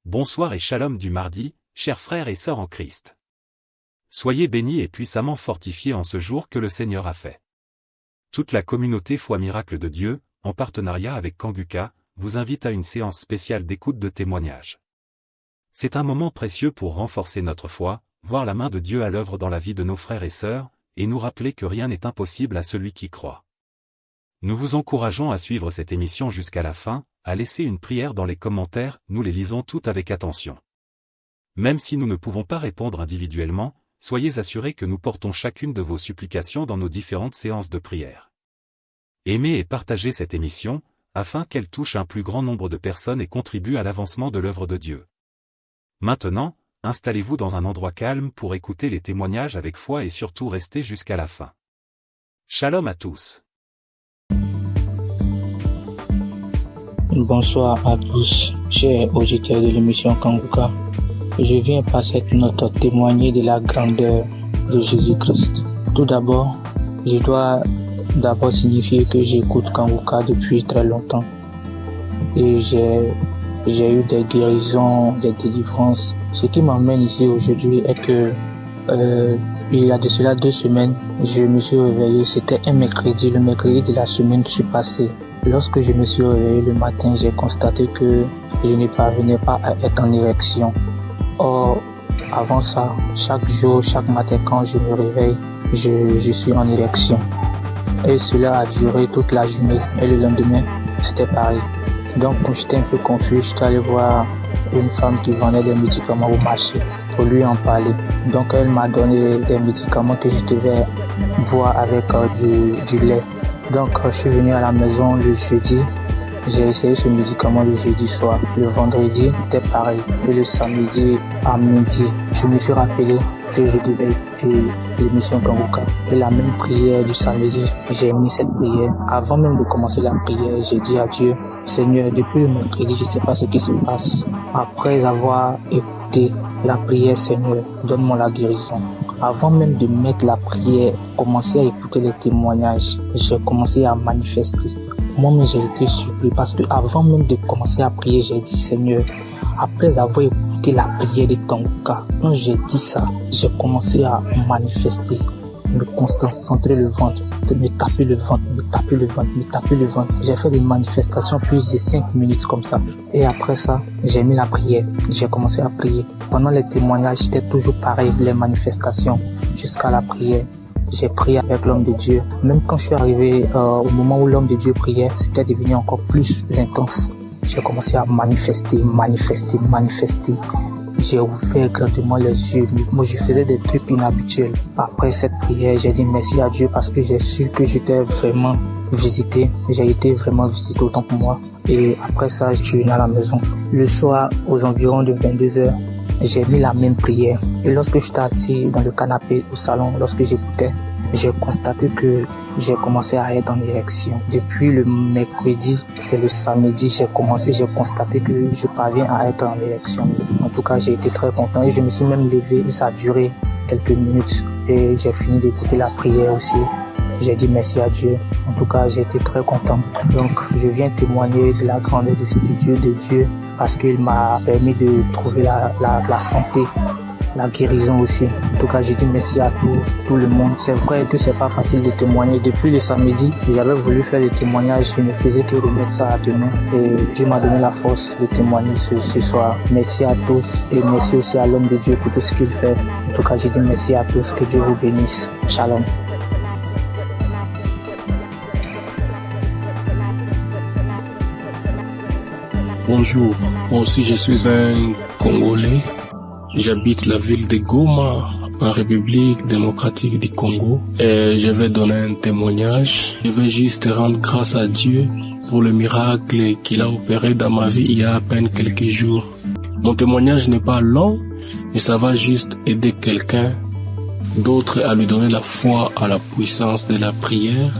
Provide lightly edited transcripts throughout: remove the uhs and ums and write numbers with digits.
Bonsoir et shalom du mardi, chers frères et sœurs en Christ. Soyez bénis et puissamment fortifiés en ce jour que le Seigneur a fait. Toute la communauté Foi Miracle de Dieu, en partenariat avec Kanguka, vous invite à une séance spéciale d'écoute de témoignages. C'est un moment précieux pour renforcer notre foi, voir la main de Dieu à l'œuvre dans la vie de nos frères et sœurs, et nous rappeler que rien n'est impossible à celui qui croit. Nous vous encourageons à suivre cette émission jusqu'à la fin, à laisser une prière dans les commentaires, nous les lisons toutes avec attention. Même si nous ne pouvons pas répondre individuellement, soyez assurés que nous portons chacune de vos supplications dans nos différentes séances de prière. Aimez et partagez cette émission, afin qu'elle touche un plus grand nombre de personnes et contribue à l'avancement de l'œuvre de Dieu. Maintenant, installez-vous dans un endroit calme pour écouter les témoignages avec foi et surtout restez jusqu'à la fin. Shalom à tous. Bonsoir à tous, chers auditeurs de l'émission Kanguka. Je viens par cette note témoigner de la grandeur de Jésus-Christ. Tout d'abord, je dois signifier que j'écoute Kanguka depuis très longtemps. Et j'ai eu des guérisons, des délivrances. Ce qui m'emmène ici aujourd'hui est que il y a de cela 2 semaines, je me suis réveillé, c'était un mercredi, le mercredi de la semaine qui passée. Lorsque je me suis réveillé le matin, j'ai constaté que je ne parvenais pas à être en érection. Or, avant ça, chaque jour, chaque matin quand je me réveille, je suis en érection. Et cela a duré toute la journée. Et le lendemain, c'était pareil. Donc, quand j'étais un peu confus, j'étais allé voir une femme qui vendait des médicaments au marché pour lui en parler. Donc, elle m'a donné des médicaments que je devais boire avec du lait. Donc, je suis venu à la maison le jeudi. J'ai essayé ce médicament le jeudi soir. Le vendredi, c'était pareil. Et le samedi à midi, je me suis rappelé que je devais écouter l'émission Kanguka. Et la même prière du samedi, j'ai mis cette prière. Avant même de commencer la prière, j'ai dit à Dieu, Seigneur, depuis le mercredi, je ne sais pas ce qui se passe. Après avoir écouté la prière, Seigneur, donne-moi la guérison. Avant même de mettre la prière, commencer à écouter les témoignages, j'ai commencé à manifester. Moi-même, j'ai été surpris parce que avant même de commencer à prier, j'ai dit, Seigneur, après avoir écouté la prière de Kanguka, quand j'ai dit ça, j'ai commencé à manifester, me concentrer le ventre, me taper le ventre. J'ai fait des manifestations plus de 5 minutes comme ça. Et après ça, j'ai mis la prière. J'ai commencé à prier. Pendant les témoignages, c'était toujours pareil, les manifestations, jusqu'à la prière. J'ai prié avec l'homme de Dieu. Même quand je suis arrivé au moment où l'homme de Dieu priait, c'était devenu encore plus intense. J'ai commencé à manifester. J'ai ouvert grandement les yeux. Moi, je faisais des trucs inhabituels. Après cette prière, j'ai dit merci à Dieu parce que j'ai su que j'étais vraiment visité. J'ai été vraiment visité autant pour moi. Et après ça, je suis venu à la maison. Le soir, aux environs de 22h, j'ai mis la même prière. Et lorsque j'étais assis dans le canapé au salon, lorsque j'écoutais, j'ai constaté que j'ai commencé à être en érection. Depuis le mercredi, c'est le samedi, j'ai constaté que je parviens à être en érection. En tout cas, j'ai été très content et je me suis même levé et ça a duré quelques minutes. Et j'ai fini d'écouter la prière aussi. J'ai dit merci à Dieu. En tout cas, j'ai été très content. Donc, je viens témoigner de la grandeur de Dieu parce qu'il m'a permis de trouver la santé, la guérison aussi. En tout cas, j'ai dit merci à tout le monde. C'est vrai que c'est pas facile de témoigner. Depuis le samedi, j'avais voulu faire le témoignage. Je ne faisais que remettre ça à demain. Et Dieu m'a donné la force de témoigner ce soir. Merci à tous et merci aussi à l'homme de Dieu pour tout ce qu'il fait. En tout cas, j'ai dit merci à tous. Que Dieu vous bénisse. Shalom. Bonjour, moi aussi je suis un Congolais. J'habite la ville de Goma, en République démocratique du Congo. Et je vais donner un témoignage. Je vais juste rendre grâce à Dieu pour le miracle qu'il a opéré dans ma vie il y a à peine quelques jours. Mon témoignage n'est pas long, mais ça va juste aider quelqu'un d'autre à lui donner la foi à la puissance de la prière,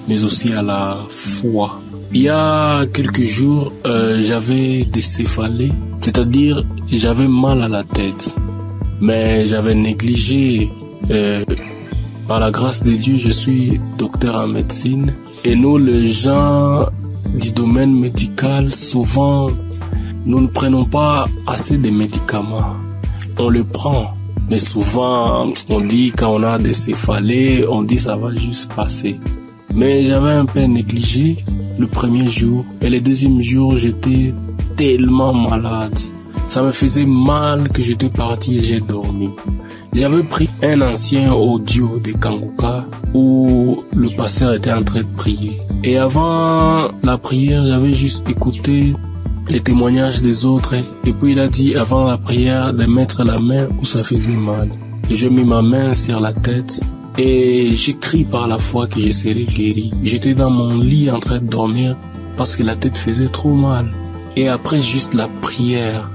mais aussi à la foi. Il y a quelques jours, j'avais des céphalées, c'est-à-dire j'avais mal à la tête, mais j'avais négligé. Par la grâce de Dieu, je suis docteur en médecine et nous, les gens du domaine médical, souvent nous ne prenons pas assez de médicaments. On le prend, mais souvent on dit quand on a des céphalées, on dit ça va juste passer. Mais j'avais un peu négligé le premier jour et le deuxième jour j'étais tellement malade. Ça me faisait mal que j'étais parti et j'ai dormi. J'avais pris un ancien audio de Kanguka où le pasteur était en train de prier. Et avant la prière, j'avais juste écouté les témoignages des autres. Et puis il a dit avant la prière de mettre la main où ça faisait mal. Et j'ai mis ma main sur la tête et j'ai crié par la foi que je serais guéri. J'étais dans mon lit en train de dormir parce que la tête faisait trop mal. Et après juste la prière,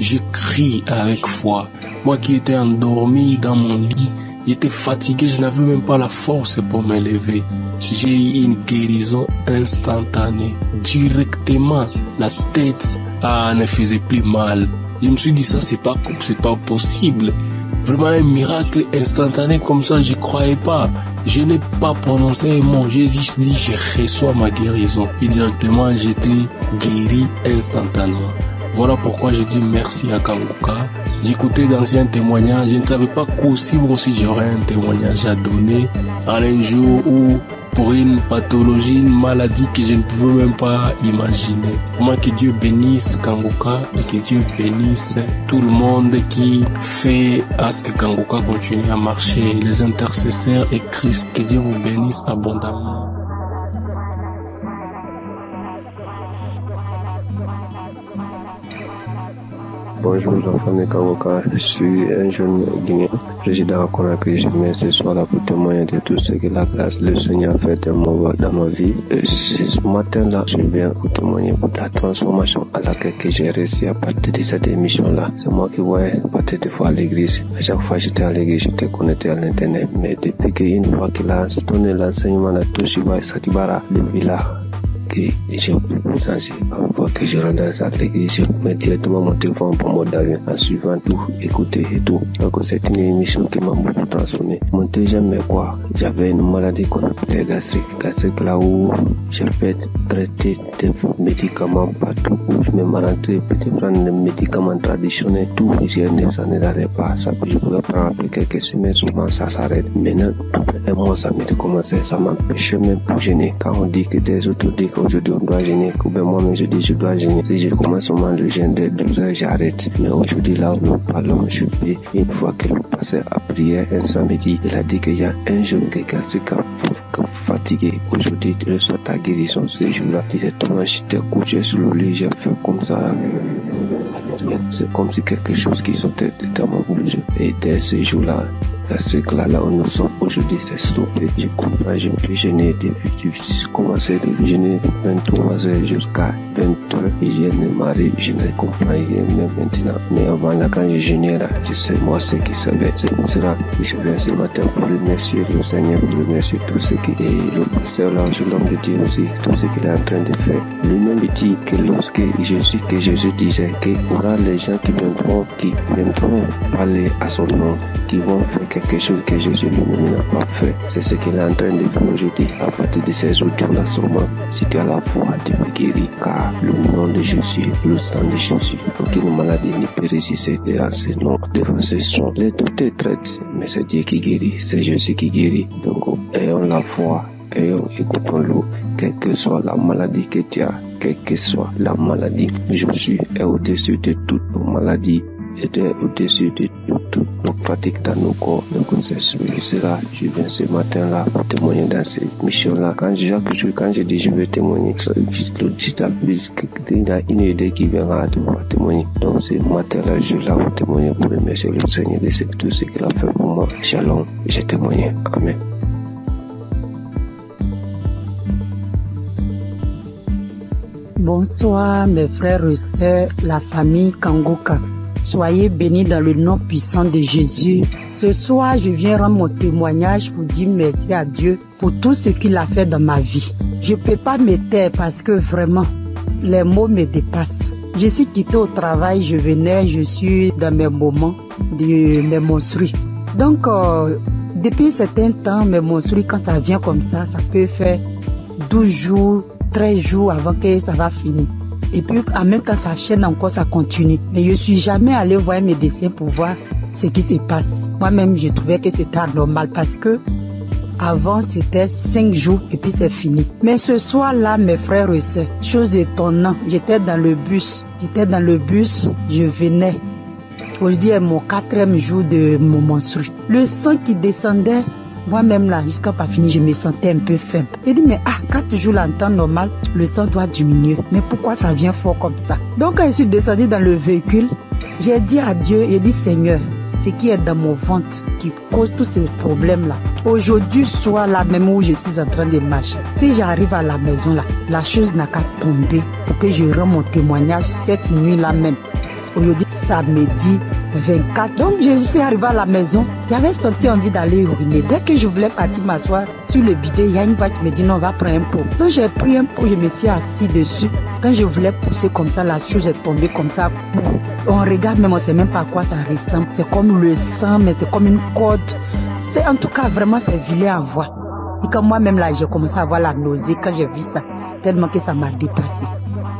je crie avec foi. Moi qui étais endormi dans mon lit, j'étais fatigué, je n'avais même pas la force pour me lever. J'ai eu une guérison instantanée. Directement, la tête ne faisait plus mal. Je me suis dit ça, c'est pas possible. Vraiment un miracle instantané comme ça, je croyais pas. Je n'ai pas prononcé un mot, j'ai juste dit je reçois ma guérison. Et directement, j'étais guéri instantanément. Voilà pourquoi je dis merci à Kanguka. J'écoutais d'anciens témoignages, je ne savais pas qu'aussi j'aurais un témoignage à donner en un jour où pour une pathologie, une maladie que je ne pouvais même pas imaginer. Moi, que Dieu bénisse Kanguka et que Dieu bénisse tout le monde qui fait à ce que Kanguka continue à marcher, les intercesseurs et Christ, que Dieu vous bénisse abondamment. Bonjour l'enfant de Kanguka, je suis un jeune Guinéen, résident à Conakry. Je viens ce soir là pour témoigner de tout ce que la grâce le Seigneur a fait dans ma vie. Ce matin-là, je viens pour témoigner pour la transformation à laquelle j'ai réussi à partir de cette émission-là. C'est moi qui voyais partir des fois à l'église. À chaque fois j'étais à l'église, j'étais connecté à l'internet. Mais depuis qu'une fois qu'il a donné l'enseignement de Toshiba Satibara, depuis là, que j'ai changé. Une fois que je rentre dans l'église, je mets directement mon téléphone pour mode d'avion en suivant tout, écouter et tout. Donc c'est une émission qui m'a beaucoup transformé. Mon deuxième quoi, j'avais une maladie qu'on appelait gastrique là où j'ai fait traiter des médicaments partout où je me rentré pour prendre des médicaments traditionnels, tout, ça ne n'arrête pas. Ça je pouvais prendre après quelques semaines, souvent ça s'arrête. Maintenant, après un mois, ça m'a commencé, ça m'empêchait même pour gêner. Quand on dit que des autres disent qu'aujourd'hui on doit gêner, que ben moi-même je dis je dois gêner. Si je commence seulement le gêne de 12 heures, j'arrête. Mais aujourd'hui là où nous parlons, je peux, une fois que le pasteur a prié un samedi, il a dit qu'il y a un jeune qui est gastrique fatigué. Aujourd'hui, tu reçois ta guérison ce jour-là. Directement, j'étais couché sur le lit, j'ai fait comme ça. C'est comme si quelque chose qui sortait dans mon bouche. Et dès ce jour-là, là où nous sommes aujourd'hui, c'est stoppé. Je comprends, je peux gêner depuis que j'ai commencé de gêner de 23 heures jusqu'à 20 heures. Et je ne m'arrive, je ne comprends rien même maintenant. Mais avant là, quand je gênais là, je sais moi ce qui savait. C'est pour cela que je viens ce matin pour remercier le Seigneur, pour remercier tout ce qui est le pasteur là, je l'homme de Dieu aussi, tout ce qu'il est en train de faire. Lui-même dit que lorsque Jésus disait qu'il y aura les gens qui viendront parler à son nom, qui vont faire quelque chose que Jésus lui-même n'a pas fait. C'est ce qu'il est en train de faire aujourd'hui. À partir de ces audios-là, sûrement, si tu as la foi, tu peux guérir, car le nom de Jésus, le sang de Jésus, aucune maladie ne peut résister devant ce nom, devant ce son. Les doutes traitent, mais c'est Dieu qui guérit, c'est Jésus qui guérit. Donc, ayons la foi, écoutons-le, quelle que soit la maladie que tu as, quelle que soit la maladie. Jésus est au-dessus de toutes nos maladies. Et au-dessus de toute notre fatigue dans nos corps. Donc c'est cela, je viens ce matin-là pour témoigner dans cette mission-là. Quand je dis je vais témoigner, il y a une idée qui viendra de pouvoir témoigner. Donc ce matin-là, je suis là pour témoigner, pour remercier le Seigneur de tout ce qu'il a fait pour moi. Shalom, j'ai témoigné. Amen. Bonsoir mes frères et sœurs, la famille Kanguka. Soyez bénis dans le nom puissant de Jésus. Ce soir, je viens rendre mon témoignage pour dire merci à Dieu pour tout ce qu'il a fait dans ma vie. Je ne peux pas me taire parce que vraiment, les mots me dépassent. Je suis quitté au travail, je suis dans mes moments de mes menstrues. Donc, depuis un certain temps, mes menstrues, quand ça vient comme ça peut faire 12 jours, 13 jours avant que ça va finir. Et puis en même temps, ça chaîne encore, ça continue. Mais je suis jamais allée voir un médecin pour voir ce qui se passe. Moi-même, je trouvais que c'était anormal parce que avant, c'était 5 jours et puis c'est fini. Mais ce soir-là, mes frères et sœurs, chose étonnante, j'étais dans le bus, je venais. Aujourd'hui est mon 4e jour de mon menstru. Le sang qui descendait, moi-même là, jusqu'à pas fini, je me sentais un peu faible. J'ai dit, mais 4 jours là, en temps normal, le sang doit diminuer. Mais pourquoi ça vient fort comme ça? Donc quand je suis descendue dans le véhicule, j'ai dit à Dieu, j'ai dit, Seigneur, ce qui est dans mon ventre qui cause tous ces problèmes-là. Aujourd'hui, soit là même où je suis en train de marcher, si j'arrive à la maison là, la chose n'a qu'à tomber pour que je rende mon témoignage cette nuit-là même. Aujourd'hui, samedi 24. Donc, je suis arrivée à la maison. J'avais senti envie d'aller uriner. Dès que je voulais partir m'asseoir sur le bidet, il y a une voix qui me dit non, on va prendre un pot. Donc, j'ai pris un pot, je me suis assis dessus. Quand je voulais pousser comme ça, la chose est tombée comme ça. On regarde, même on ne sait même pas à quoi ça ressemble. C'est comme le sang, mais c'est comme une corde. C'est en tout cas vraiment, c'est vilain à voir. Et quand moi-même là, j'ai commencé à avoir la nausée quand j'ai vu ça, tellement que ça m'a dépassé.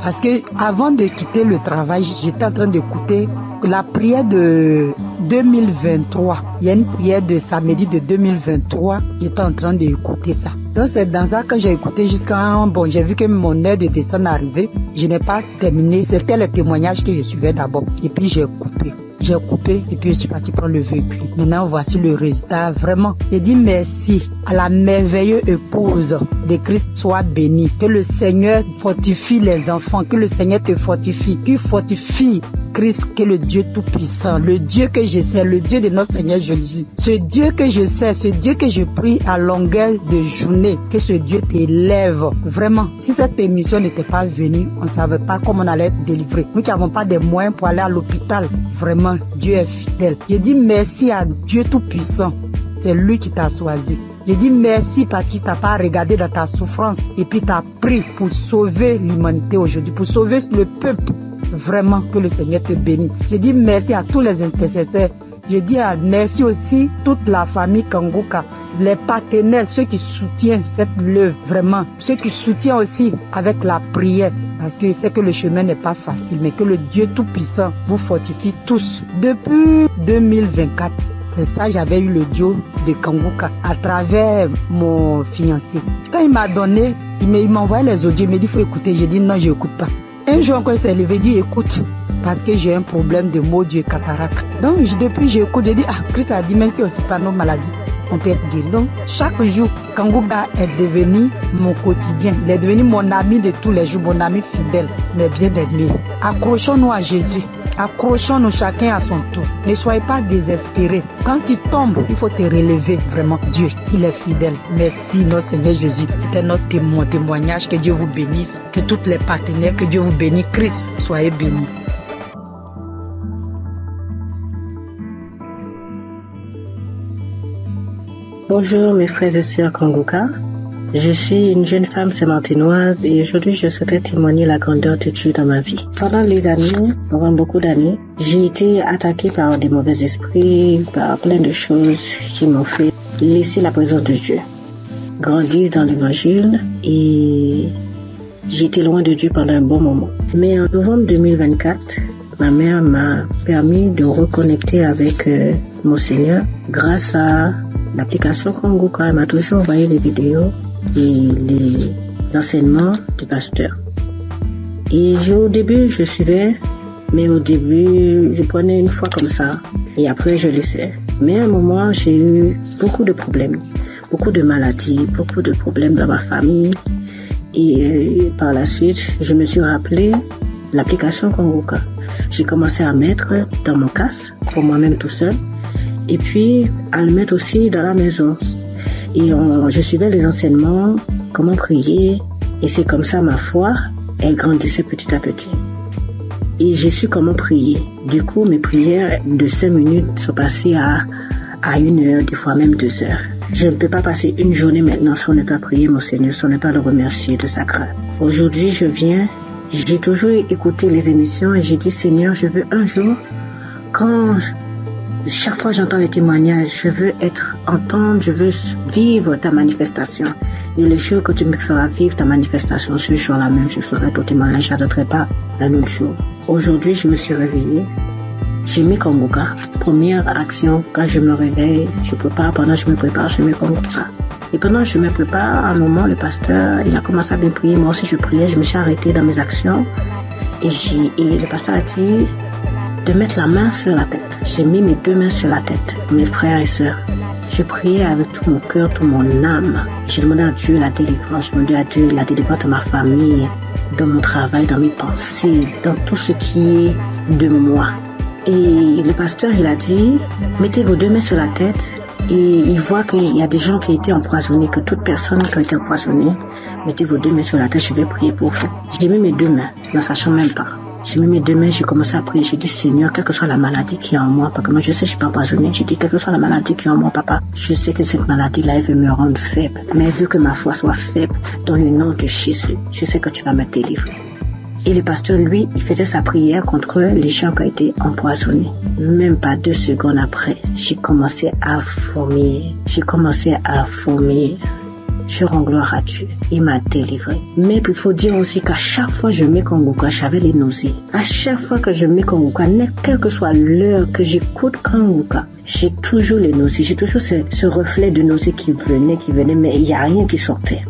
Parce que avant de quitter le travail, j'étais en train d'écouter la prière de 2023. Il y a une prière de samedi de 2023. J'étais en train d'écouter ça. Donc c'est dans ça que j'ai écouté jusqu'à... Bon, j'ai vu que mon heure de descente est arrivée. Je n'ai pas terminé. C'était le témoignage que je suivais d'abord. Et puis j'ai coupé. Et puis je suis parti prendre le véhicule. Maintenant, voici le résultat. Vraiment, j'ai dit merci à la merveilleuse épouse de Christ soit bénie. Que le Seigneur fortifie les enfants. Que le Seigneur te fortifie. Qu'il fortifie Christ, que le Dieu Tout-Puissant, le Dieu que je sais, le Dieu de notre Seigneur Jésus. Ce Dieu que je sais, ce Dieu que je prie à longueur de journée, que ce Dieu t'élève. Vraiment, si cette émission n'était pas venue, on ne savait pas comment on allait être délivré. Nous qui n'avons pas de moyens pour aller à l'hôpital. Vraiment, Dieu est fidèle. Je dis merci à Dieu Tout-Puissant. C'est lui qui t'a choisi. Je dis merci parce qu'il t'a pas regardé dans ta souffrance et puis t'a pris pour sauver l'humanité aujourd'hui, pour sauver le peuple. Vraiment que le Seigneur te bénisse. Je dis merci à tous les intercesseurs. Je dis merci aussi toute la famille Kanguka, les partenaires, ceux qui soutiennent cette œuvre, vraiment, ceux qui soutiennent aussi avec la prière, parce que je sais que le chemin n'est pas facile, mais que le Dieu Tout-Puissant vous fortifie tous. Depuis 2024, c'est ça, j'avais eu le duo de Kanguka à travers mon fiancé. Quand il m'a donné, il m'a envoyé les audios, il m'a dit il faut écouter. J'ai dit non, je n'écoute pas. Un jour encore, il s'est levé, il dit écoute, parce que j'ai un problème de maux d'yeux cataracte. Donc depuis, j'écoute, j'ai dit Christ a dit même si aussi pas nos maladies, on peut être guéri. Donc chaque jour, Kanguka est devenu mon quotidien. Il est devenu mon ami de tous les jours, mon ami fidèle, mais bien aimé. Accrochons-nous à Jésus. Accrochons-nous chacun à son tour. Ne soyez pas désespérés. Quand tu tombes, il faut te relever. Vraiment, Dieu, il est fidèle. Merci, notre Seigneur Jésus. C'était notre témoignage. Que Dieu vous bénisse. Que tous les partenaires, que Dieu vous bénisse. Christ, soyez bénis. Bonjour mes frères et sœurs Kanguka. Je suis une jeune femme sémantinoise et aujourd'hui je souhaiterais témoigner la grandeur de Dieu dans ma vie. Pendant beaucoup d'années, j'ai été attaquée par des mauvais esprits, par plein de choses qui m'ont fait laisser la présence de Dieu. Grandir dans l'évangile et j'ai été loin de Dieu pendant un bon moment. Mais en novembre 2024, ma mère m'a permis de reconnecter avec mon Seigneur grâce à l'application Kanguka. Elle m'a toujours envoyé des vidéos et les enseignements du pasteur. Et au début, je suivais, mais au début, je prenais une fois comme ça et après, je laissais. Mais à un moment, j'ai eu beaucoup de problèmes, beaucoup de maladies, beaucoup de problèmes dans ma famille. Et par la suite, je me suis rappelé l'application Kanguka. J'ai commencé à mettre dans mon casque, pour moi-même tout seul, et puis à le mettre aussi dans la maison. Et je suivais les enseignements, comment prier, et c'est comme ça ma foi, elle grandissait petit à petit. Et j'ai su comment prier. Du coup, mes prières de 5 minutes sont passées à 1 heure, des fois même 2 heures. Je ne peux pas passer une journée maintenant sans ne pas prier mon Seigneur, sans ne pas le remercier de sa grâce. Aujourd'hui, j'ai toujours écouté les émissions et j'ai dit Seigneur, je veux un jour, quand Chaque fois que j'entends les témoignages, je veux entendre, je veux vivre ta manifestation. Et le jour que tu me feras vivre ta manifestation, ce jour-là même, je ferai ton témoignage, je n'attendrai pas un autre jour. Aujourd'hui, je me suis réveillée. J'ai mis Kongoka. Première action, quand je me réveille, je prépare, pendant que je me prépare, je mets Kongoka. Et pendant que je me prépare, à un moment, le pasteur, il a commencé à bien prier. Moi aussi, je priais, je me suis arrêtée dans mes actions. Et le pasteur a dit de mettre la main sur la tête. J'ai mis mes 2 mains sur la tête, mes frères et sœurs. Je priais avec tout mon cœur, toute mon âme. J'ai demandé à Dieu la délivrance. J'ai demandé à Dieu la délivrance de ma famille, dans mon travail, dans mes pensées, dans tout ce qui est de moi. Et le pasteur, il a dit, mettez vos 2 mains sur la tête. Et il voit qu'il y a des gens qui ont été empoisonnés, que toute personne qui a été empoisonnée, mettez vos 2 mains sur la tête, je vais prier pour vous. J'ai mis mes 2 mains, ne sachant même pas. J'ai mis mes 2 mains, j'ai commencé à prier. J'ai dit, Seigneur, quelle que soit la maladie qui est en moi, parce que moi je sais que je suis pas empoisonnée. J'ai dit, quelle que soit la maladie qui est en moi, papa, je sais que cette maladie-là, elle veut me rendre faible. Mais vu que ma foi soit faible, dans le nom de Jésus, je sais que tu vas me délivrer. Et le pasteur, lui, il faisait sa prière contre les gens qui ont été empoisonnés. Même pas 2 secondes après, j'ai commencé à vomir. Je rends gloire à Dieu. Il m'a délivré. Mais il faut dire aussi qu'à chaque fois que je mets Kongoka, j'avais les nausées. À chaque fois que je mets Kongoka, quelle que soit l'heure que j'écoute Kongoka, j'ai toujours les nausées. J'ai toujours ce reflet de nausées qui venait, mais il n'y a rien qui sortait.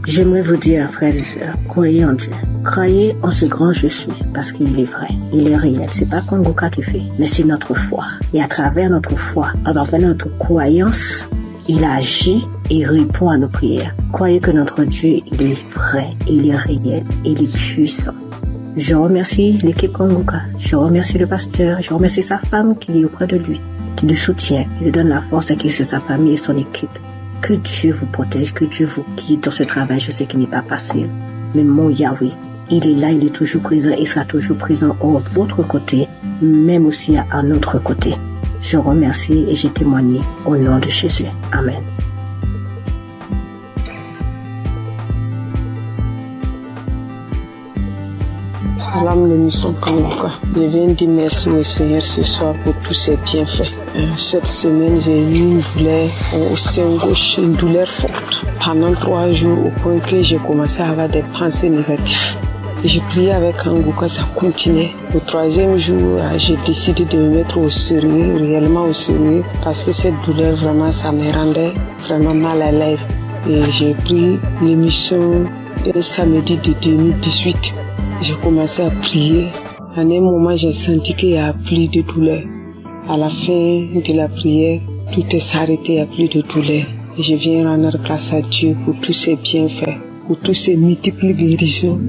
J'aimerais vous dire, frères et sœurs, croyez en Dieu. Croyez en ce grand je suis, parce qu'il est vrai, il est réel. C'est pas Kongoka qui fait, mais c'est notre foi. Et à travers notre foi, à travers notre croyance, il agit et répond à nos prières. Croyez que notre Dieu, il est vrai, il est réel, il est puissant. Je remercie l'équipe Kongoka, je remercie le pasteur, je remercie sa femme qui est auprès de lui, qui le soutient, qui lui donne la force à qui c'est sa famille et son équipe. Que Dieu vous protège, que Dieu vous guide dans ce travail. Je sais qu'il n'est pas facile. Mais mon Yahweh, il est là, il est toujours présent et sera toujours présent à votre côté, même aussi à notre côté. Je remercie et j'ai témoigné au nom de Jésus. Amen. Salam l'émission Kongoka. Je viens dire merci au Seigneur ce soir pour tous ses bienfaits. Cette semaine, j'ai eu une douleur au sein gauche, une douleur forte. Pendant 3 jours, au point que j'ai commencé à avoir des pensées négatives. J'ai prié avec Kongoka, ça continuait. Au 3e jour, j'ai décidé de me mettre au sérieux, réellement au sérieux, parce que cette douleur, vraiment, ça me rendait vraiment mal à l'aise. Et j'ai pris l'émission le samedi de 2018. J'ai commencé à prier. À un moment, j'ai senti qu'il n'y a plus de douleur. À la fin de la prière, tout est arrêté, il n'y a plus de douleur. Et je viens rendre grâce à Dieu pour tous ses bienfaits, pour tous ses multiples guérisons.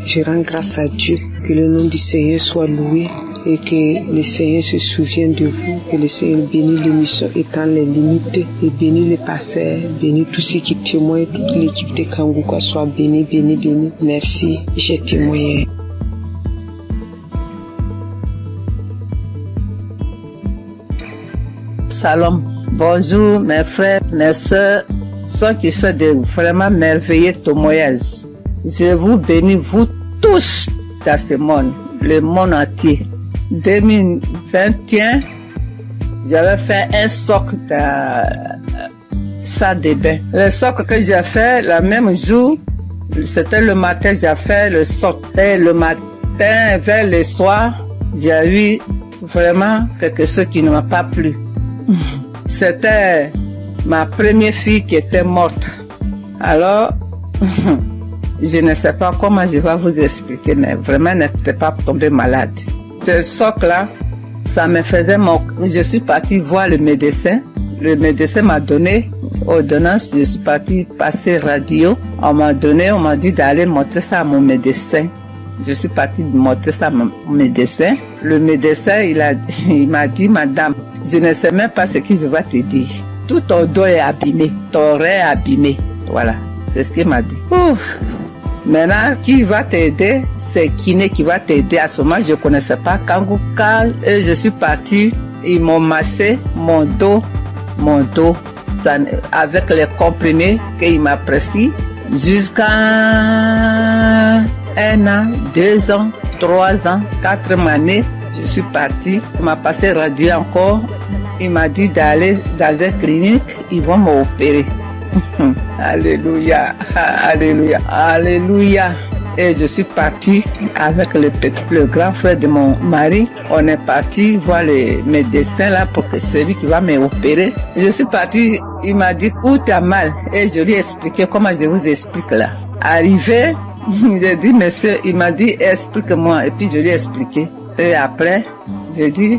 Je rends grâce à Dieu, que le nom du Seigneur soit loué et que le Seigneur se souvienne de vous, que le Seigneur bénisse l'émission étant les limites et bénisse les pasteurs, bénisse tous ceux qui témoignent, toute l'équipe de Kongoka soit bénie, bénie, bénie. Merci, j'ai témoigné. Salam, bonjour mes frères, mes soeurs, ceux qui font de vraiment merveilleux témoignages. Je vous bénis, vous tous dans ce monde, le monde entier. 2021, j'avais fait un socle dans salle de bain. Le socle que j'ai fait, le même jour, c'était le matin, j'ai fait le socle. Et le matin, vers le soir, j'ai eu vraiment quelque chose qui ne m'a pas plu. C'était ma première fille qui était morte. Alors, je ne sais pas comment je vais vous expliquer, mais vraiment, elle n'était pas tombée malade. Ce socle-là, ça me faisait je suis partie voir le médecin. Le médecin m'a donné ordonnance. Je suis partie passer radio. On m'a dit d'aller montrer ça à mon médecin. Je suis partie montrer ça à mon médecin. Le médecin, il m'a dit, madame, je ne sais même pas ce que je vais te dire. Tout ton dos est abîmé, ton rein est abîmé. Voilà, c'est ce qu'il m'a dit. Ouf. Maintenant, qui va t'aider? C'est kiné qui va t'aider. À ce moment, je ne connaissais pas Kongoka. Et je suis partie, ils m'ont massé mon dos, ça, avec les comprimés qu'il m'a prescrit, jusqu'à 1 an, 2 ans, 3 ans, 4 années. Je suis partie, on m'a passé radio encore. il m'a dit d'aller dans une clinique, ils vont m'opérer. Alléluia, alléluia, alléluia. Et je suis partie avec le grand frère de mon mari. On est parti voir les médecins là pour que celui qui va m'opérer. Je suis partie, il m'a dit où t'as mal. Et je lui ai expliqué comment je vous explique là. Arrivé, j'ai dit monsieur, il m'a dit explique-moi. Et puis je lui ai expliqué. Et après, j'ai dit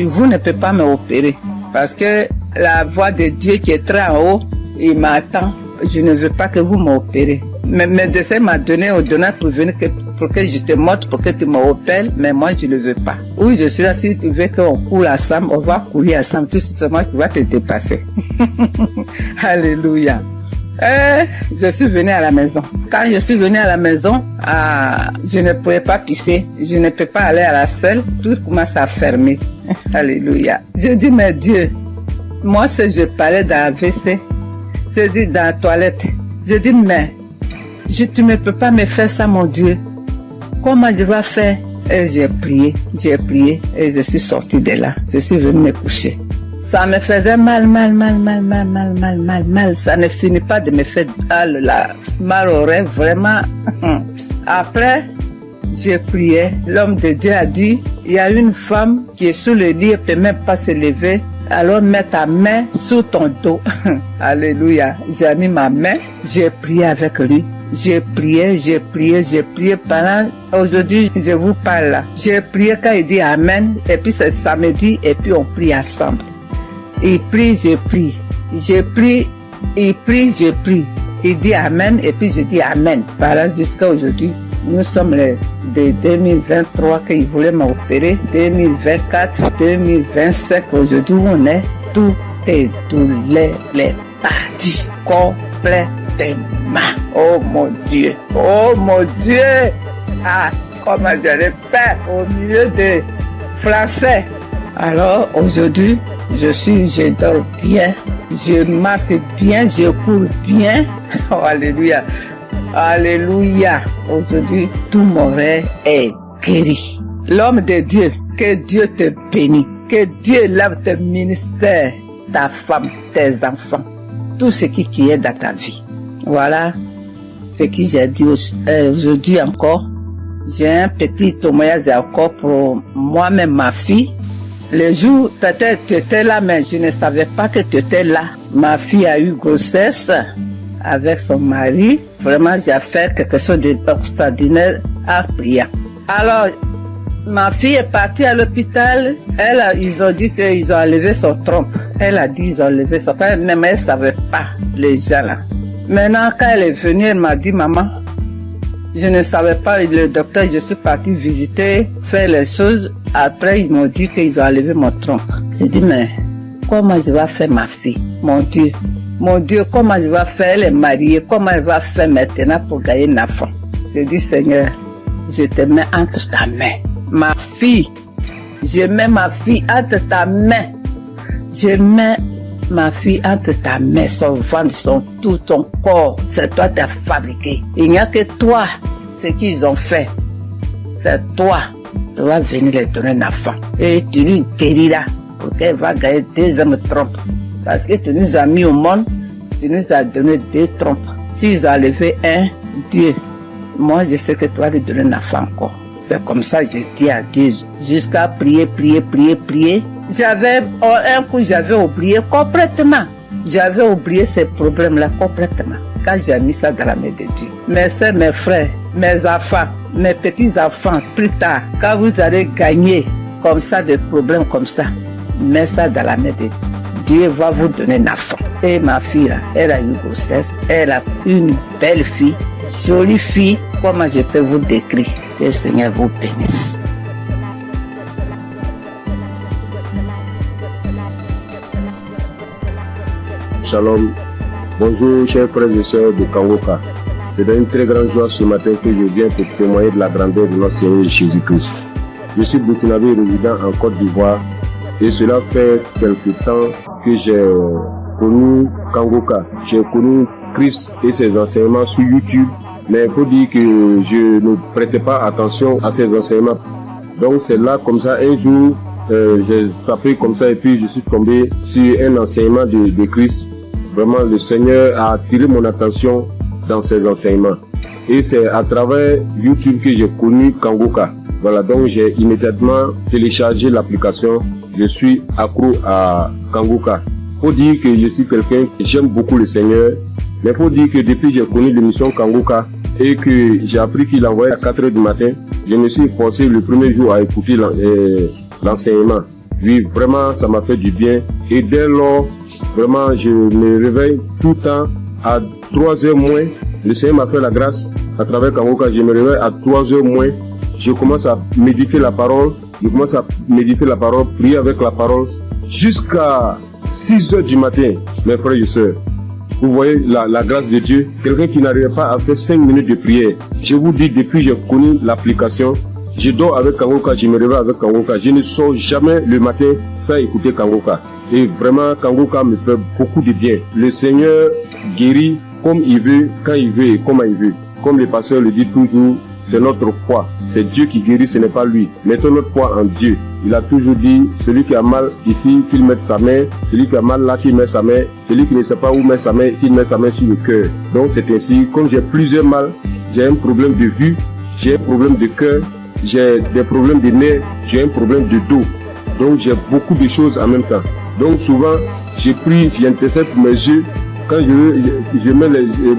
vous ne pouvez pas m'opérer parce que la voix de Dieu qui est très en haut, il m'attend. Je ne veux pas que vous m'opérez. Mais mes médecin m'a donné ordonnance pour venir pour que je te montre, pour que tu m'opères, mais moi je ne veux pas. Oui, je suis là, si tu veux qu'on coule ensemble, on va courir ensemble, tout simplement tu vas te dépasser. Alléluia. Et je suis venue à la maison. Quand je suis venue à la maison, je ne pouvais pas pisser, je ne peux pas aller à la selle, tout commence à fermer. Alléluia. Je dis, mais Dieu, moi si je parlais dans la WC, je dis dans la toilette, je dis, mais tu ne peux pas me faire ça, mon Dieu. Comment je vais faire? Et j'ai prié et je suis sortie de là. Je suis venue me coucher. Ça me faisait mal. Ça ne finit pas de me faire mal au rêve, vraiment. Après, j'ai prié. L'homme de Dieu a dit, il y a une femme qui est sous le lit, elle ne peut même pas se lever. Alors mets ta main sous ton dos. Alléluia. J'ai mis ma main, j'ai prié avec lui. J'ai prié pendant, aujourd'hui je vous parle là. J'ai prié quand il dit Amen, et puis c'est samedi, et puis on prie ensemble. Il prie, je prie. Il prie, je prie. Il dit Amen, et puis je dis Amen. Voilà, jusqu'à aujourd'hui. Nous sommes de 2023 qu'il voulait m'opérer, 2024, 2025, aujourd'hui on est, tout est douleur, les parties complètement. Oh mon Dieu, comment j'allais faire au milieu des Français. Alors aujourd'hui, je dors bien, je marche bien, je cours bien. Oh, alléluia. Alléluia. Aujourd'hui, tout mon rêve est guéri. L'homme de Dieu, que Dieu te bénisse. Que Dieu lave tes ministères, ta femme, tes enfants. Tout ce qui est dans ta vie. Voilà ce que j'ai dit aujourd'hui encore. J'ai un petit témoignage encore pour moi-même, ma fille. Le jour, peut-être tu étais là, mais je ne savais pas que tu étais là. Ma fille a eu grossesse avec son mari. Vraiment, j'ai fait quelque chose d'extraordinaire en priant. Alors, ma fille est partie à l'hôpital. Ils ont dit qu'ils ont enlevé son trompe. Elle a dit qu'ils ont enlevé son trompe, mais elle ne savait pas, les gens là. Maintenant, quand elle est venue, elle m'a dit, maman, je ne savais pas, le docteur, je suis partie visiter, faire les choses. Après, ils m'ont dit qu'ils ont enlevé mon trompe. J'ai dit, mais comment je vais faire ma fille? Mon Dieu, comment je vais faire? Elle est mariée, comment elle va faire maintenant pour gagner un enfant? J'ai dit, Seigneur, je te mets entre ta main. Ma fille, je mets ma fille entre ta main. Je mets ma fille entre ta main, son ventre, tout ton corps. C'est toi qui as fabriqué. Il n'y a que toi, ce qu'ils ont fait. C'est toi. Tu vas venir leur donner un enfant. Et tu lui guériras pour qu'elle va gagner 2 hommes trompes. Parce que tu nous as mis au monde, tu nous as donné 2 trompes. S'ils ont enlevé un, Dieu, moi je sais que tu vas lui donner un enfant encore. C'est comme ça que j'ai dit à Dieu, jusqu'à prier. Un coup j'avais oublié complètement. J'avais oublié ces problèmes-là complètement. Quand j'ai mis ça dans la main de Dieu. Mes soeurs, mes frères, mes enfants, mes petits-enfants, plus tard, quand vous allez gagner comme ça, des problèmes comme ça, mets ça dans la main de Dieu. Dieu va vous donner un enfant. Et ma fille, là, elle a une grossesse, elle a une belle fille, jolie fille. Comment je peux vous décrire? Que le Seigneur vous bénisse. Shalom. Bonjour, chers frères et sœurs de Kangoka. C'est une très grande joie ce matin que je viens te témoigner de la grandeur de notre Seigneur Jésus-Christ. Je suis burkinabé résident en Côte d'Ivoire et cela fait quelque temps que j'ai connu Kangoka. J'ai connu Christ et ses enseignements sur YouTube, mais il faut dire que je ne prêtais pas attention à ses enseignements. Donc c'est là, comme ça, un jour, j'ai zappé comme ça et puis je suis tombé sur un enseignement de Christ. Vraiment, le Seigneur a attiré mon attention dans ses enseignements. Et c'est à travers YouTube que j'ai connu Kangoka. Voilà, donc j'ai immédiatement téléchargé l'application. Je suis accro à Kangoka. Faut dire que je suis quelqu'un qui j'aime beaucoup le Seigneur. Mais faut dire que depuis que j'ai connu l'émission Kangoka et que j'ai appris qu'il envoyait à 4h du matin, je me suis forcé le premier jour à écouter l'enseignement. Oui, vraiment, ça m'a fait du bien. Et dès lors, vraiment, je me réveille tout le temps à 3h moins. Le Seigneur m'a fait la grâce à travers Kangoka. Je me réveille à 3h moins. Je commence à méditer la parole. Prier avec la parole jusqu'à 6h du matin, mes frères et sœurs. Vous voyez la grâce de Dieu. Quelqu'un qui n'arrive pas à faire 5 minutes de prière. Je vous dis, depuis que j'ai connu l'application, je dors avec Kangoka, je me réveille avec Kangoka. Je ne sors jamais le matin sans écouter Kangoka. Et vraiment, Kangoka me fait beaucoup de bien. Le Seigneur guérit comme il veut, quand il veut et comment il veut. Comme le pasteur le dit toujours, c'est notre foi. C'est Dieu qui guérit, ce n'est pas lui. Mettons notre foi en Dieu. Il a toujours dit, celui qui a mal ici, qu'il mette sa main. Celui qui a mal là, qu'il mette sa main. Celui qui ne sait pas où mettre sa main, qu'il mette sa main sur le cœur. Donc c'est ainsi, comme j'ai plusieurs mal, j'ai un problème de vue, j'ai un problème de cœur, j'ai des problèmes de nerfs, j'ai un problème de dos. Donc j'ai beaucoup de choses en même temps. Donc souvent, j'intercède pour mes yeux. Quand je mets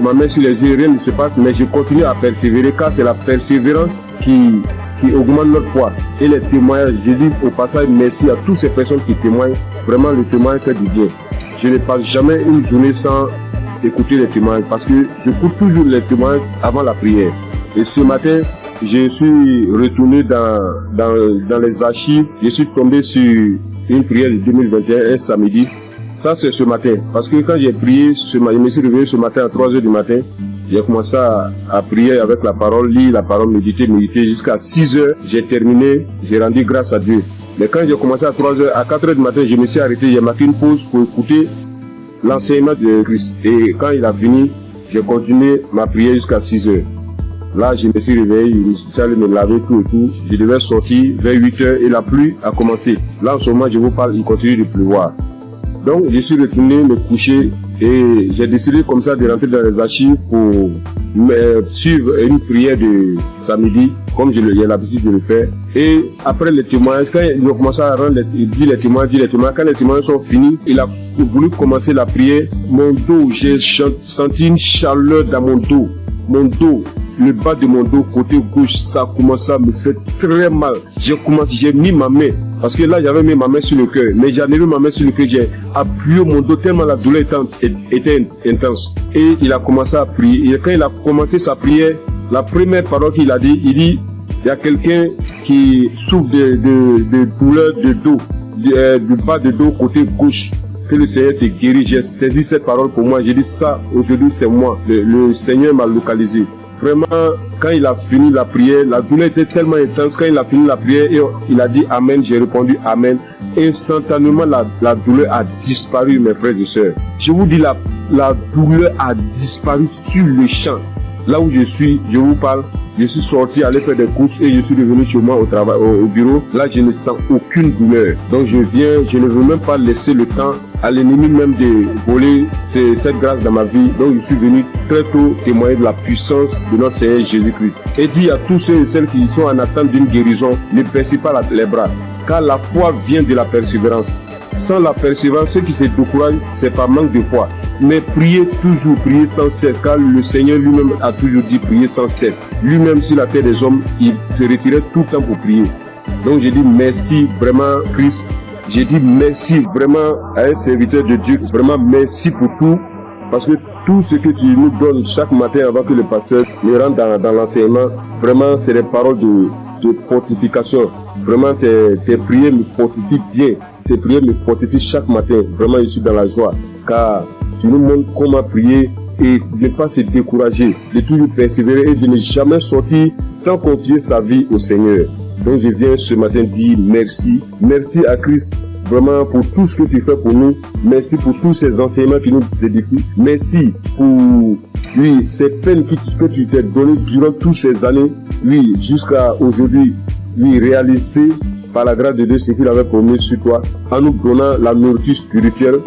ma main sur les yeux, rien ne se passe, mais je continue à persévérer car c'est la persévérance qui augmente notre foi. Et les témoignages, je dis au passage merci à toutes ces personnes qui témoignent. Vraiment, le témoignage fait du bien. Je ne passe jamais une journée sans écouter les témoignages parce que j'écoute toujours les témoignages avant la prière. Et ce matin, je suis retourné dans les archives. Je suis tombé sur une prière de 2021, un samedi. Ça, c'est ce matin. Parce que quand j'ai prié, je me suis réveillé ce matin à 3h du matin. J'ai commencé à prier avec la parole, lire la parole, méditer jusqu'à 6h. J'ai terminé, j'ai rendu grâce à Dieu. Mais quand j'ai commencé à 3h, à 4h du matin, je me suis arrêté. J'ai marqué une pause pour écouter l'enseignement de Christ. Et quand il a fini, j'ai continué ma prière jusqu'à 6h. Là, je me suis réveillé, je suis allé me laver tout et tout. Je devais sortir vers 8h et la pluie a commencé. Là, en ce moment, je vous parle, il continue de pleuvoir. Donc, je suis retourné me coucher et j'ai décidé comme ça de rentrer dans les archives pour suivre une prière de samedi, comme j'ai l'habitude de le faire. Et après les témoignages, quand il a commencé à dire les témoignages, quand les témoignages sont finis, il a voulu commencer la prière. Mon dos, j'ai senti une chaleur dans mon dos. Mon dos, le bas de mon dos, côté gauche, ça a commencé à me faire très mal. J'ai mis ma main, parce que là j'avais mis ma main sur le cœur, mais j'avais mis ma main sur le cœur, j'ai appuyé mon dos tellement la douleur était intense. Et il a commencé à prier. Et quand il a commencé sa prière, la première parole qu'il a dit, il dit, il y a quelqu'un qui souffre de douleur de dos, du bas de dos côté gauche. Que le Seigneur te guérit. J'ai saisi cette parole pour moi. J'ai dit ça, aujourd'hui c'est moi. Le Seigneur m'a localisé. Vraiment, quand il a fini la prière, la douleur était tellement intense. Quand il a fini la prière, il a dit Amen. J'ai répondu Amen. Instantanément, la douleur a disparu, mes frères et sœurs. Je vous dis, la douleur a disparu sur le champ. Là où je suis, je vous parle, je suis sorti aller faire des courses et je suis revenu chez moi au travail, au bureau. Là, je ne sens aucune douleur. Donc, je ne veux même pas laisser le temps à l'ennemi même de voler cette grâce dans ma vie. Donc, je suis venu très tôt témoigner de la puissance de notre Seigneur Jésus-Christ. Et dit à tous ceux et celles qui sont en attente d'une guérison, ne baissez pas les bras, car la foi vient de la persévérance. Sans la persévérance, ceux qui se découragent, c'est par manque de foi. Mais priez toujours, priez sans cesse, car le Seigneur lui-même a toujours dit prier sans cesse. Lui-même sur la terre des hommes, il se retirait tout le temps pour prier. Donc j'ai dit merci vraiment Christ. J'ai dit merci vraiment à un serviteur de Dieu. Vraiment merci pour tout. Parce que tout ce que tu nous donnes chaque matin avant que le pasteur ne rentre dans l'enseignement, vraiment c'est des paroles de fortification. Vraiment tes prières me fortifient bien. Tes prières me fortifient chaque matin. Vraiment je suis dans la joie. Car tu nous montres comment prier et ne pas se décourager, de toujours persévérer et de ne jamais sortir sans confier sa vie au Seigneur. Donc je viens ce matin dire merci. Merci à Christ vraiment pour tout ce que tu fais pour nous. Merci pour tous ces enseignements qui nous édifient. Merci pour ces peines que tu t'es données durant toutes ces années. Jusqu'à aujourd'hui, réalisées par la grâce de Dieu ce qu'il avait promis sur toi, en nous donnant la nourriture spirituelle.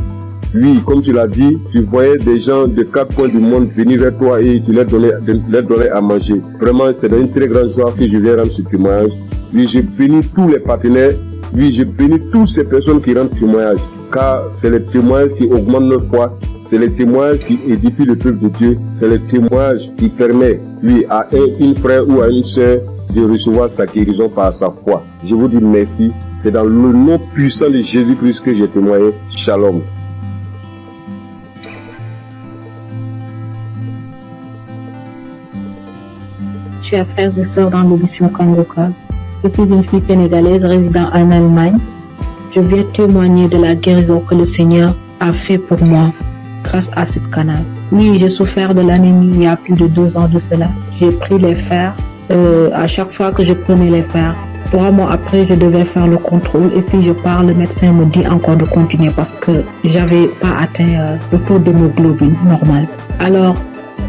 Oui, comme tu l'as dit, tu voyais des gens de 4 coins du monde venir vers toi et tu leur donnais à manger. Vraiment, c'est une très grande joie que je viens rendre ce témoignage. Oui, je bénis tous les partenaires. Oui, je bénis toutes ces personnes qui rendent témoignage. Car c'est les témoignages qui augmentent notre foi. C'est les témoignages qui édifient le peuple de Dieu. C'est les témoignages qui permettent, oui, à un frère ou à une sœur de recevoir sa guérison par sa foi. Je vous dis merci. C'est dans le nom puissant de Jésus-Christ que j'ai témoigné. Shalom. Chers frères et sœurs dans l'émission Kangoka, je suis une fille sénégalaise résidant en Allemagne. Je viens témoigner de la guérison que le Seigneur a fait pour moi grâce à ce canal. Oui, j'ai souffert de l'anémie il y a plus de 2 ans de cela. J'ai pris les fers. À chaque fois que je prenais les fers, 3 mois après, je devais faire le contrôle. Et si je pars, le médecin me dit encore de continuer parce que j'avais pas atteint le taux d'hémoglobine normal. Alors,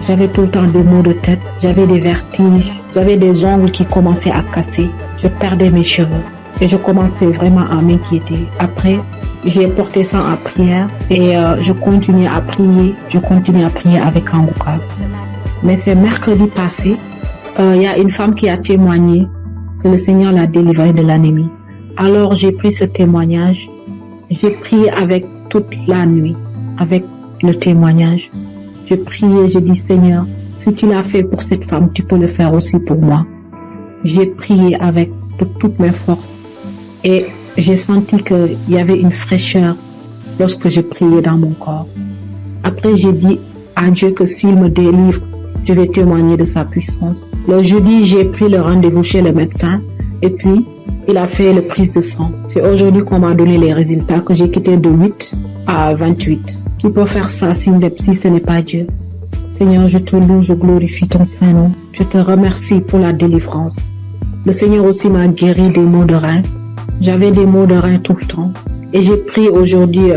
j'avais tout le temps des maux de tête, j'avais des vertiges, j'avais des ongles qui commençaient à casser, je perdais mes cheveux et je commençais vraiment à m'inquiéter. Après, j'ai porté ça en prière et je continuais à prier avec Kangoka. Mais c'est mercredi passé, il y a une femme qui a témoigné que le Seigneur l'a délivrée de l'anémie. Alors j'ai pris ce témoignage, j'ai prié avec toute la nuit, avec le témoignage. J'ai prié, j'ai dit Seigneur, si tu l'as fait pour cette femme, tu peux le faire aussi pour moi. J'ai prié avec toutes mes forces et j'ai senti qu'il y avait une fraîcheur lorsque j'ai prié dans mon corps. Après, j'ai dit à Dieu que s'il me délivre, je vais témoigner de sa puissance. Le jeudi, j'ai pris le rendez-vous chez le médecin et puis il a fait le prise de sang. C'est aujourd'hui qu'on m'a donné les résultats que j'ai quitté de 8 à 28. Qui peut faire ça si ce n'est pas Dieu? Seigneur, je te loue, je glorifie ton Saint-Nom. Je te remercie pour la délivrance. Le Seigneur aussi m'a guéri des maux de rein. J'avais des maux de rein tout le temps. Et j'ai pris aujourd'hui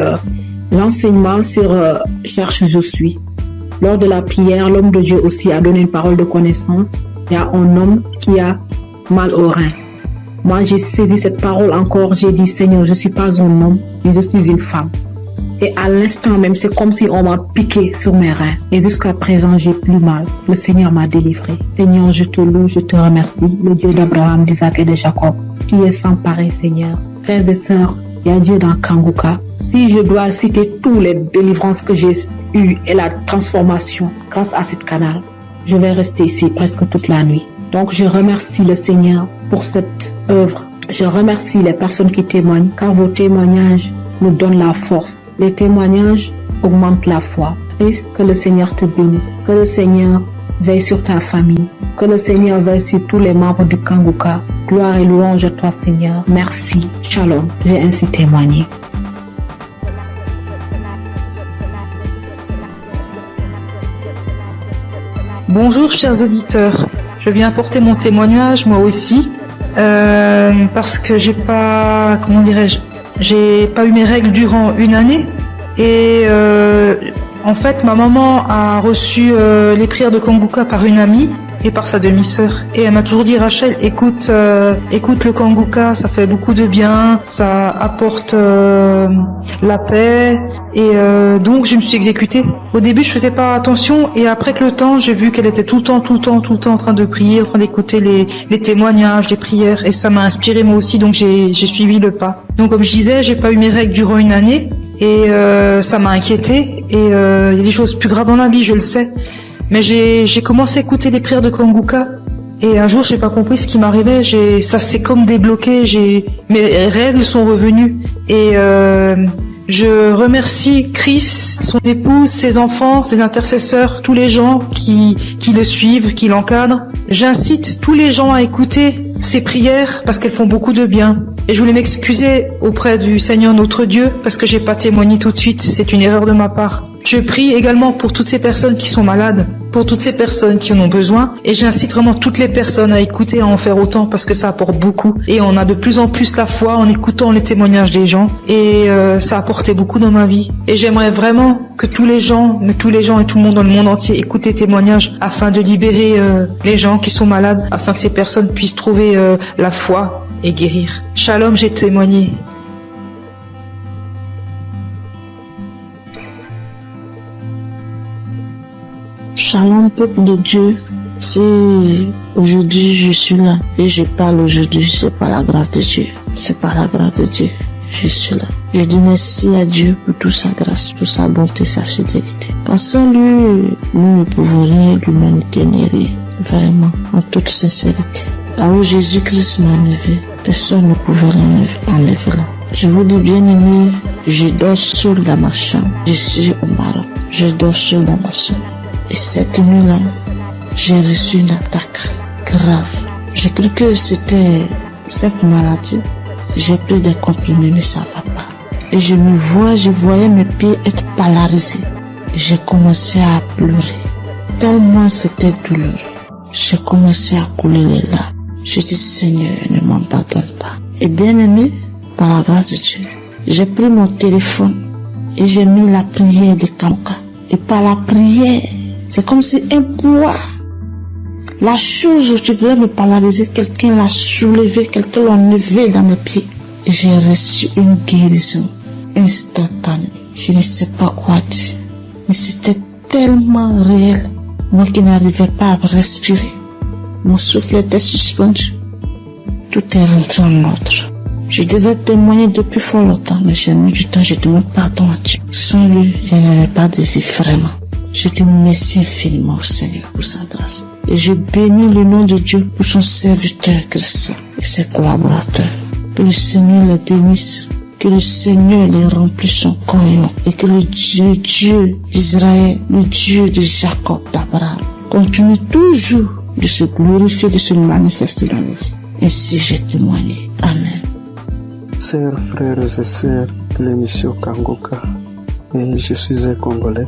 l'enseignement sur Cherche je suis. Lors de la prière, l'homme de Dieu aussi a donné une parole de connaissance. Il y a un homme qui a mal au rein. Moi, j'ai saisi cette parole encore. J'ai dit, Seigneur, je ne suis pas un homme, mais je suis une femme. Et à l'instant même, c'est comme si on m'a piqué sur mes reins. Et jusqu'à présent, j'ai plus mal. Le Seigneur m'a délivré. Seigneur, je te loue, je te remercie. Le Dieu d'Abraham, d'Isaac et de Jacob. Tu es sans pareil, Seigneur. Frères et sœurs, il y a Dieu dans Kangoka. Si je dois citer tous les délivrances que j'ai eues et la transformation grâce à ce canal, je vais rester ici presque toute la nuit. Donc, je remercie le Seigneur pour cette œuvre. Je remercie les personnes qui témoignent, car vos témoignages nous donnent la force. Les témoignages augmentent la foi. Christ, que le Seigneur te bénisse. Que le Seigneur veille sur ta famille. Que le Seigneur veille sur tous les membres du Kangoka. Gloire et louange à toi, Seigneur. Merci. Shalom. J'ai ainsi témoigné. Bonjour chers auditeurs, je viens apporter mon témoignage moi aussi parce que j'ai pas eu mes règles durant 1 année et en fait ma maman a reçu les prières de Kangoka par une amie et par sa demi-sœur et elle m'a toujours dit Rachel écoute le Kangoka, ça fait beaucoup de bien, ça apporte la paix et donc je me suis exécutée. Au début je faisais pas attention et après que le temps j'ai vu qu'elle était tout le temps en train de prier, en train d'écouter les témoignages, les prières et ça m'a inspiré moi aussi donc j'ai suivi le pas. Donc comme je disais j'ai pas eu mes règles durant 1 année et ça m'a inquiétée et il y a des choses plus graves dans la vie je le sais. Mais j'ai commencé à écouter les prières de Kangoka et un jour j'ai pas compris ce qui m'arrivait, ça s'est comme débloqué, mes règles sont revenues et je remercie Chris, son épouse, ses enfants, ses intercesseurs, tous les gens qui le suivent, qui l'encadrent. J'incite tous les gens à écouter ces prières parce qu'elles font beaucoup de bien. Et je voulais m'excuser auprès du Seigneur notre Dieu parce que j'ai pas témoigné tout de suite, c'est une erreur de ma part. Je prie également pour toutes ces personnes qui sont malades, pour toutes ces personnes qui en ont besoin et j'incite vraiment toutes les personnes à écouter, à en faire autant parce que ça apporte beaucoup et on a de plus en plus la foi en écoutant les témoignages des gens et ça a apporté beaucoup dans ma vie et j'aimerais vraiment que tous les gens et tout le monde dans le monde entier écoutent les témoignages afin de libérer les gens qui sont malades, afin que ces personnes puissent trouver la foi et guérir. Shalom, j'ai témoigné. Shalom, peuple de Dieu. Si aujourd'hui je suis là et je parle aujourd'hui, c'est par la grâce de Dieu. C'est par la grâce de Dieu. Je suis là. Je dis merci à Dieu pour toute sa grâce, pour sa bonté, sa fidélité. Car sans lui, nous ne pouvons rien, l'humanité n'est rien. Vraiment, en toute sincérité. Là où Jésus-Christ m'a enlevé, personne ne pouvait l'enlever là. Je vous dis bien aimé, je dors seul dans ma chambre. Je suis au Maroc. Je dors seul dans ma chambre. Et cette nuit-là, j'ai reçu une attaque grave. J'ai cru que c'était cette maladie. J'ai pris des comprimés, mais ça va pas. Et je voyais mes pieds être polarisés. J'ai commencé à pleurer. Tellement c'était douloureux. J'ai commencé à couler les larmes. Je dis, Seigneur, ne m'abandonne pas. Et bien aimé, par la grâce de Dieu, j'ai pris mon téléphone et j'ai mis la prière de Kanguka. Et par la prière, c'est comme si un poids, la chose où tu voulais me polariser, quelqu'un l'a soulevé, quelqu'un l'a enlevé dans mes pieds. Et j'ai reçu une guérison instantanée. Je ne sais pas quoi dire. Mais c'était tellement réel. Moi qui n'arrivais pas à respirer. Mon souffle était suspendu. Tout est rentré en ordre. Je devais témoigner depuis fort longtemps, mais j'ai mis du temps, je demande pardon à Dieu. Sans lui, je n'avais pas de vie vraiment. Je dis merci infiniment au Seigneur pour sa grâce. Et je bénis le nom de Dieu pour son serviteur Christ et ses collaborateurs. Que le Seigneur les bénisse, que le Seigneur les remplisse son cœur et que le Dieu d'Israël, le Dieu de Jacob, d'Abraham, continue toujours de se glorifier, de se manifester dans les vies. Ainsi j'ai témoigné. Amen. Chers frères et sœurs de l'émission Kanguka, et je suis un Congolais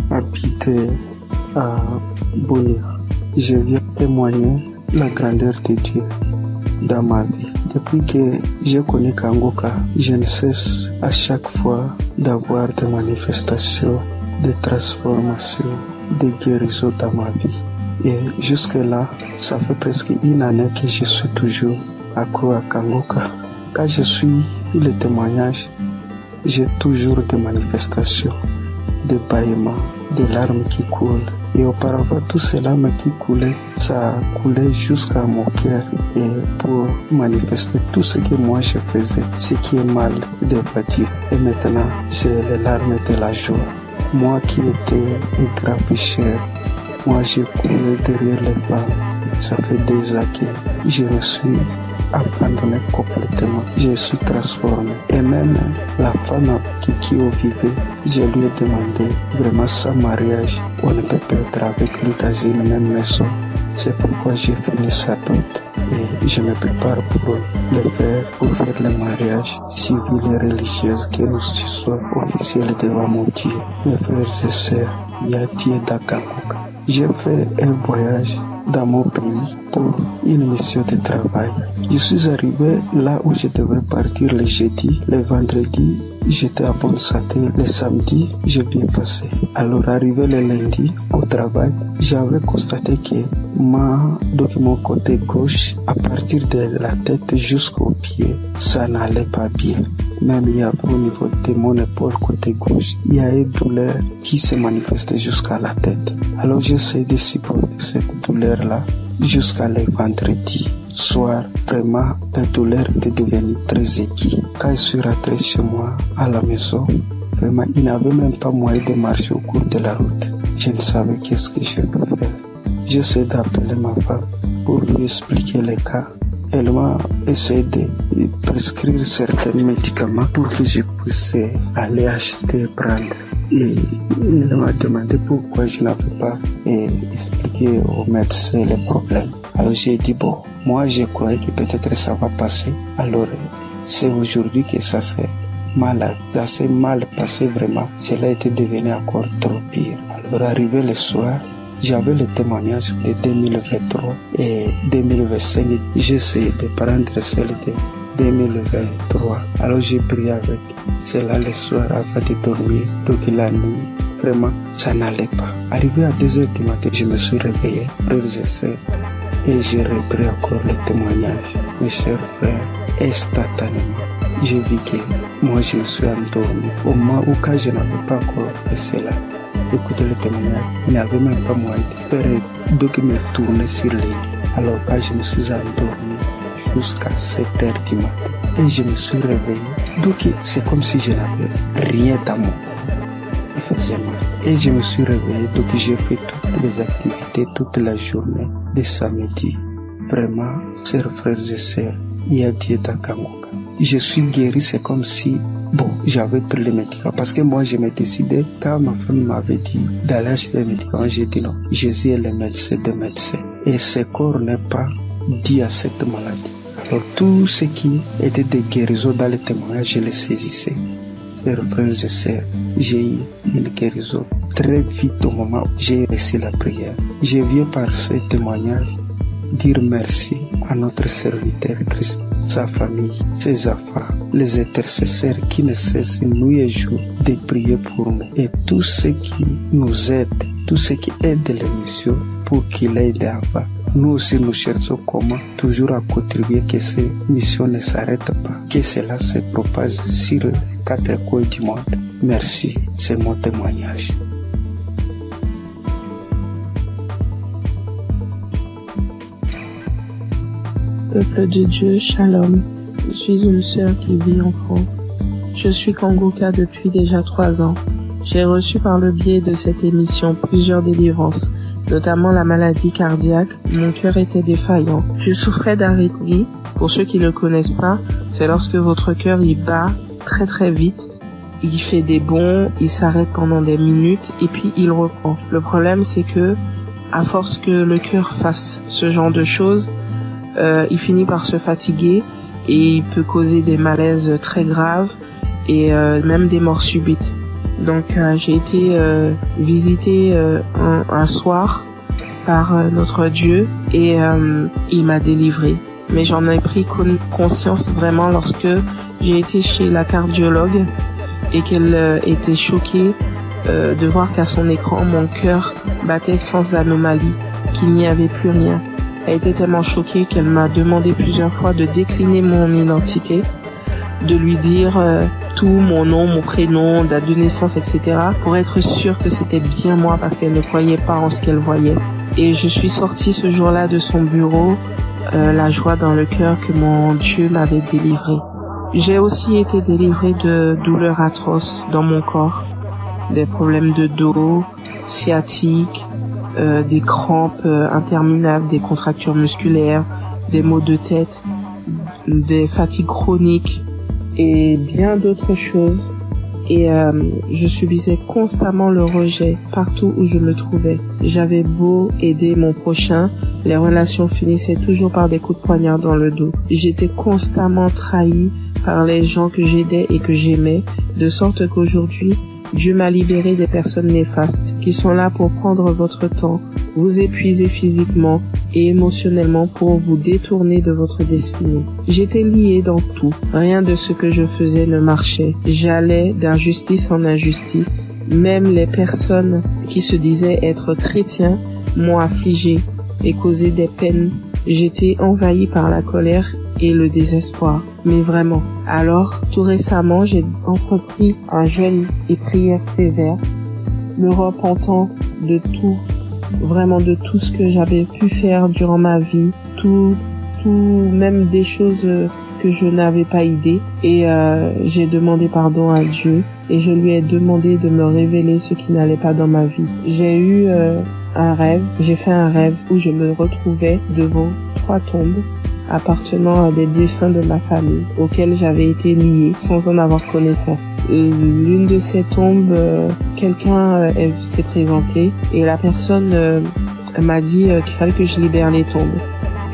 habité à Bunia. Je viens témoigner la grandeur de Dieu dans ma vie. Depuis que j'ai connu Kanguka, je ne cesse à chaque fois d'avoir des manifestations, des transformations, des guérisons dans ma vie. Et jusque-là, ça fait presque une année que je suis toujours accro à Kanguka. Quand je suis les témoignages, j'ai toujours des manifestations, des bâillements, des larmes qui coulent. Et auparavant, tout ces larmes qui coulaient, ça coulait jusqu'à mon cœur. Et pour manifester tout ce que moi je faisais, ce qui est mal devant Dieu. Et maintenant, c'est les larmes de la joie. Moi qui étais un grand pécheur, moi j'ai coulé derrière les femmes. Ça fait des années que je me suis abandonné complètement. Je suis transformé. Et même la femme avec qui on vivait, je lui ai demandé, vraiment sans mariage, on ne peut pas être avec lui dans une même maison. C'est pourquoi j'ai fini sa dot. Et je me prépare pour le faire, pour faire le mariage civil et religieux, que nous soyons officiels devant mon Dieu. Mes frères et sœurs, il y a Dieu dans Kanguka. J'ai fait un voyage dans mon pays pour une mission de travail. Je suis arrivé là où je devais partir le jeudi, le vendredi, j'étais à bonne santé, le samedi, j'ai bien passé. Alors arrivé le lundi au travail, j'avais constaté que mon côté gauche, à partir de la tête jusqu'au pied, ça n'allait pas bien. Même il y a au niveau de mon épaule côté gauche, il y a une douleur qui se manifestait jusqu'à la tête. Alors j'essaie de supporter cette douleur-là jusqu'à le vendredi soir. Vraiment, la douleur était devenue très aiguë. Quand je suis rentré chez moi à la maison, vraiment, il n'avait même pas moyen de marcher au cours de la route. Je ne savais qu'est-ce que je peux faire. J'essaie d'appeler ma femme pour lui expliquer les cas. Elle m'a essayé de prescrire certains médicaments pour que je puisse aller acheter et prendre. Et elle m'a demandé pourquoi je n'avais pas expliqué au médecin les problèmes. Alors j'ai dit bon, moi je croyais que peut-être ça va passer. Alors c'est aujourd'hui que ça s'est mal passé vraiment. Cela était devenu encore trop pire. Alors arrivé le soir, j'avais le témoignage de 2023 et 2025. J'essayais de prendre celle de 2023. Alors j'ai prié avec cela le soir avant de dormir. Donc la nuit, vraiment, ça n'allait pas. Arrivé à 2h du matin, je me suis réveillé, frères et sœurs, et j'ai repris encore le témoignage. mes chers frères, instantanément, j'ai vu que moi je me suis endormi. Au moment où quand je n'avais pas encore fait cela, écoutez le témoignage, il n'y avait même pas moyen de faire donc me tourner sur les lits. Alors quand je me suis endormi jusqu'à 7h du matin et je me suis réveillé, donc c'est comme si je n'avais rien dans mon corps. Il faisait mal. Et je me suis réveillé, donc j'ai fait toutes les activités toute la journée de samedi. Vraiment, chers frères et sœurs, il y a Dieu dans Kangoka. Je suis guéri, c'est comme si, j'avais pris les médicaments. Parce que moi, je me décidais, quand ma femme m'avait dit d'aller acheter les médicaments, j'ai dit non. Jésus est le médecin des médecins. Et ce corps n'est pas dû à cette maladie. Alors, tout ce qui était de guérison dans les témoignages, je les saisissais. Chers frères et sœurs, j'ai eu une guérison très vite au moment où j'ai reçu la prière. Je viens par ce témoignage dire merci à notre serviteur Christ, sa famille, ses enfants, les intercesseurs qui ne cessent nuit et jour de prier pour nous et tous ceux qui nous aident, tous ceux qui aident l'émission pour qu'il aille avant. Nous aussi nous cherchons comment toujours à contribuer que ces missions ne s'arrêtent pas, que cela se propage sur les 4 coins du monde. Merci, c'est mon témoignage. Peuple de Dieu, Shalom. Je suis une sœur qui vit en France. Je suis Kangoka depuis déjà 3 ans. J'ai reçu par le biais de cette émission plusieurs délivrances, notamment la maladie cardiaque. Mon cœur était défaillant. Je souffrais d'arythmie. Pour ceux qui ne connaissent pas, c'est lorsque votre cœur il bat très très vite. Il fait des bonds, il s'arrête pendant des minutes et puis il reprend. Le problème c'est que, à force que le cœur fasse ce genre de choses, il finit par se fatiguer et il peut causer des malaises très graves et même des morts subites. Donc j'ai été visitée un soir par notre Dieu et il m'a délivrée. Mais j'en ai pris conscience vraiment lorsque j'ai été chez la cardiologue et qu'elle était choquée de voir qu'à son écran mon cœur battait sans anomalie, qu'il n'y avait plus rien. Elle était tellement choquée qu'elle m'a demandé plusieurs fois de décliner mon identité, de lui dire tout, mon nom, mon prénom, date de naissance, etc. pour être sûre que c'était bien moi parce qu'elle ne croyait pas en ce qu'elle voyait. Et je suis sortie ce jour-là de son bureau, la joie dans le cœur que mon Dieu m'avait délivrée. J'ai aussi été délivrée de douleurs atroces dans mon corps, des problèmes de dos, sciatiques, des crampes interminables, des contractures musculaires, des maux de tête, des fatigues chroniques et bien d'autres choses. Et je subissais constamment le rejet partout où je me trouvais. J'avais beau aider mon prochain, les relations finissaient toujours par des coups de poignard dans le dos. J'étais constamment trahie par les gens que j'aidais et que j'aimais, de sorte qu'aujourd'hui, Dieu m'a libéré des personnes néfastes qui sont là pour prendre votre temps, vous épuiser physiquement et émotionnellement pour vous détourner de votre destinée. J'étais liée dans tout. Rien de ce que je faisais ne marchait. J'allais d'injustice en injustice. Même les personnes qui se disaient être chrétiens m'ont affligée et causé des peines. J'étais envahie par la colère et le désespoir. Mais vraiment. Alors, tout récemment, j'ai entrepris un jeûne et prière sévère, me repentant de tout, vraiment de tout ce que j'avais pu faire durant ma vie, tout, même des choses que je n'avais pas idée. Et j'ai demandé pardon à Dieu et je lui ai demandé de me révéler ce qui n'allait pas dans ma vie. J'ai eu j'ai fait un rêve où je me retrouvais devant 3 tombes appartenant à des défunts de ma famille auxquels j'avais été liée sans en avoir connaissance. L'une de ces tombes, quelqu'un s'est présenté et la personne m'a dit qu'il fallait que je libère les tombes,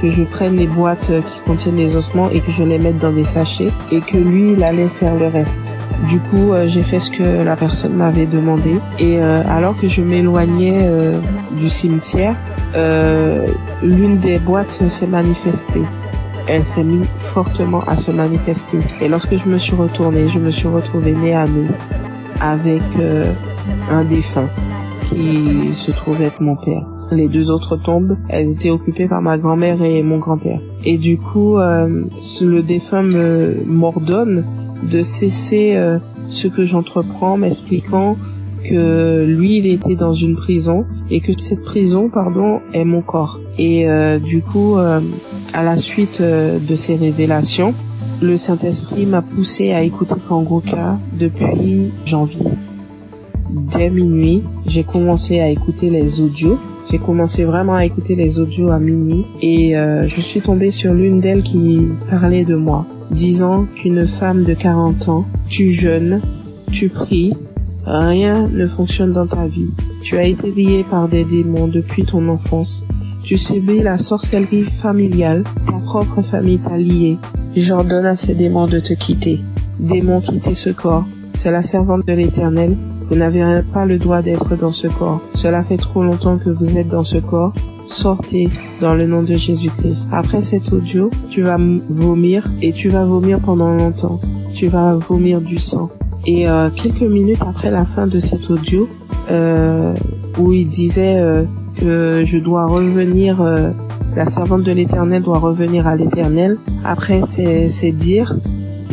que je prenne les boîtes qui contiennent les ossements et que je les mette dans des sachets et que lui, il allait faire le reste. Du coup, j'ai fait ce que la personne m'avait demandé et alors que je m'éloignais du cimetière, l'une des boîtes s'est manifestée. Elle s'est mise fortement à se manifester. Et lorsque je me suis retournée, je me suis retrouvée nez à nez avec un défunt qui se trouvait être mon père. Les 2 autres tombes, elles étaient occupées par ma grand-mère et mon grand-père. Et du coup, le défunt m'ordonne de cesser ce que j'entreprends, m'expliquant que lui, il était dans une prison et que cette prison, est mon corps. Et du coup, à la suite de ces révélations, le Saint-Esprit m'a poussé à écouter Kangoka depuis janvier. Dès minuit, j'ai commencé à écouter les audios. J'ai commencé vraiment à écouter les audios à minuit et je suis tombée sur l'une d'elles qui parlait de moi, disant qu'une femme de 40 ans, tu jeûnes, tu pries, rien ne fonctionne dans ta vie. Tu as été lié par des démons depuis ton enfance. Tu subis la sorcellerie familiale, ta propre famille t'a lié. J'ordonne à ces démons de te quitter. Démons, quittez ce corps. C'est la servante de l'Éternel. Vous n'avez pas le droit d'être dans ce corps. Cela fait trop longtemps que vous êtes dans ce corps. Sortez dans le nom de Jésus-Christ. Après cet audio, tu vas vomir et tu vas vomir pendant longtemps. Tu vas vomir du sang. Et quelques minutes après la fin de cet audio, où il disait que je dois revenir, la servante de l'Éternel doit revenir à l'Éternel. Après ces dires,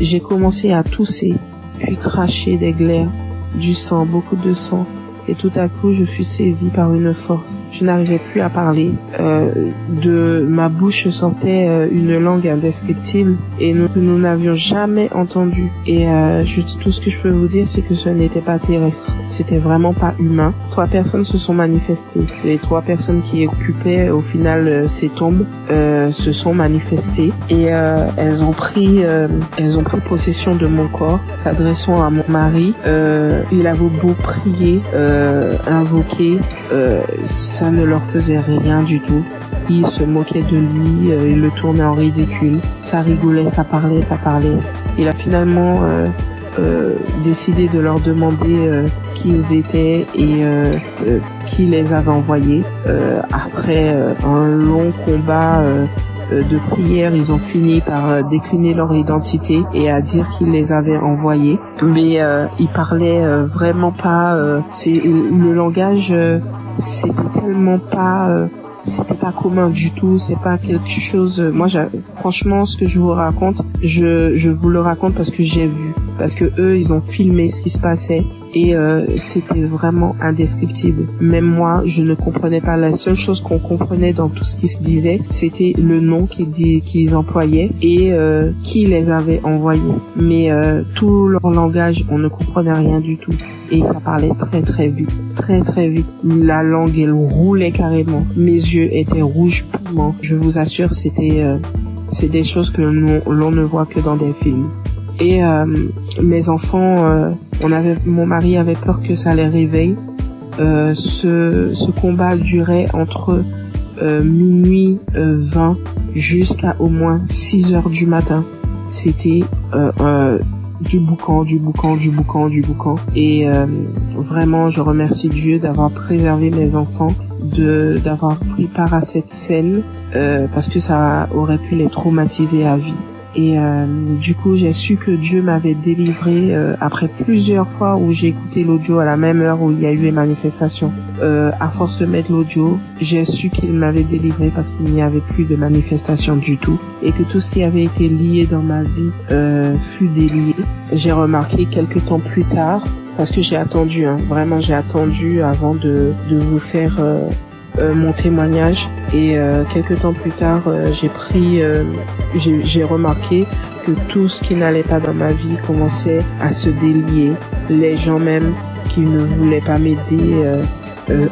j'ai commencé à tousser, puis cracher des glaires, du sang, beaucoup de sang. Et tout à coup, je fus saisie par une force. Je n'arrivais plus à parler. De ma bouche sortait une langue indescriptible et nous n'avions jamais entendu. Et tout ce que je peux vous dire, c'est que ce n'était pas terrestre. C'était vraiment pas humain. 3 personnes se sont manifestées. Les 3 personnes qui occupaient au final ces tombes se sont manifestées et elles ont pris possession de mon corps, s'adressant à mon mari. Il avait beau prier, invoquer, ça ne leur faisait rien du tout. Ils se moquaient de lui, ils le tournaient en ridicule. Ça rigolait, ça parlait. Il a finalement décidé de leur demander qui ils étaient et qui les avait envoyés. Après un long combat de prière, ils ont fini par décliner leur identité et à dire qu'ils les avaient envoyés. Mais ils parlaient vraiment pas. Le langage, c'était tellement pas. C'était pas commun du tout, c'est pas quelque chose. Moi, franchement, ce que je vous raconte, je vous le raconte parce que j'ai vu, parce que eux, ils ont filmé ce qui se passait et c'était vraiment indescriptible. Même moi, je ne comprenais pas. La seule chose qu'on comprenait dans tout ce qui se disait, c'était le nom qu'ils employaient et qui les avait envoyés. Mais tout leur langage, on ne comprenait rien du tout. Et ça parlait très vite, très vite. La langue, elle roulait carrément. Mes yeux étaient rouges piment. Je vous assure, c'est des choses que l'on ne voit que dans des films. Et mes enfants, mon mari avait peur que ça les réveille. Ce combat durait entre minuit 20 jusqu'à au moins 6 heures du matin. C'était du boucan. Et vraiment, je remercie Dieu d'avoir préservé mes enfants, d'avoir pris part à cette scène, parce que ça aurait pu les traumatiser à vie. Et du coup, j'ai su que Dieu m'avait délivré après plusieurs fois où j'ai écouté l'audio à la même heure où il y a eu les manifestations. À force de mettre l'audio, j'ai su qu'il m'avait délivré parce qu'il n'y avait plus de manifestations du tout et que tout ce qui avait été lié dans ma vie fut délié. J'ai remarqué quelques temps plus tard, parce que j'ai attendu, vraiment j'ai attendu avant de vous faire mon témoignage et quelques temps plus tard j'ai remarqué que tout ce qui n'allait pas dans ma vie commençait à se délier. Les gens même qui ne voulaient pas m'aider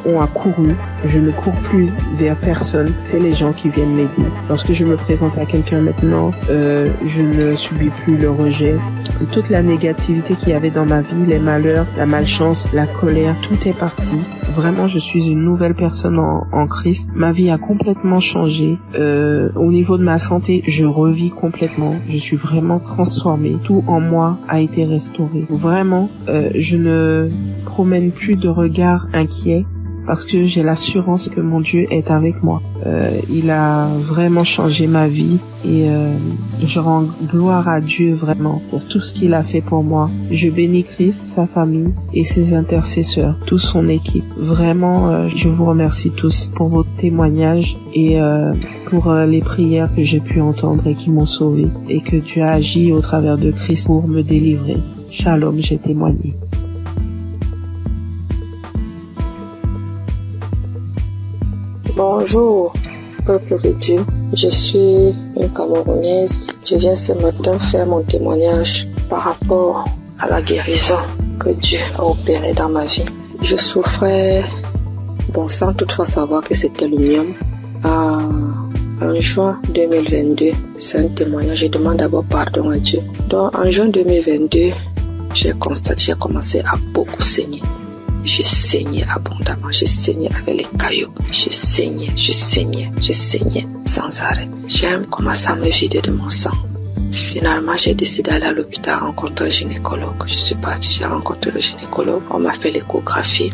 ont accouru. Je ne cours plus vers personne, c'est les gens qui viennent m'aider. Lorsque je me présente à quelqu'un maintenant, je ne subis plus le rejet. Toute la négativité qu'il y avait dans ma vie, les malheurs, la malchance, la colère, tout est parti. Vraiment, je suis une nouvelle personne en Christ. Ma vie a complètement changé. Au niveau de ma santé, je revis complètement. Je suis vraiment transformée. Tout en moi a été restauré. Vraiment, je ne promène plus de regard inquiet. parce que j'ai l'assurance que mon Dieu est avec moi. Il a vraiment changé ma vie et je rends gloire à Dieu vraiment pour tout ce qu'il a fait pour moi. Je bénis Christ, sa famille et ses intercesseurs, toute son équipe. Vraiment, je vous remercie tous pour vos témoignages et pour les prières que j'ai pu entendre et qui m'ont sauvé et que Dieu a agi au travers de Christ pour me délivrer. Shalom, j'ai témoigné. Bonjour, peuple de Dieu. Je suis une Camerounaise. Je viens ce matin faire mon témoignage par rapport à la guérison que Dieu a opérée dans ma vie. Je souffrais, sans toutefois savoir que c'était le myome. En juin 2022, c'est un témoignage. Je demande d'abord pardon à Dieu. Donc, en juin 2022, j'ai commencé à beaucoup saigner. Je saignais abondamment, je saignais avec les cailloux, je saignais sans arrêt. J'ai commencé à me vider de mon sang. Finalement, j'ai décidé d'aller à l'hôpital rencontrer un gynécologue. Je suis partie, j'ai rencontré le gynécologue. On m'a fait l'échographie.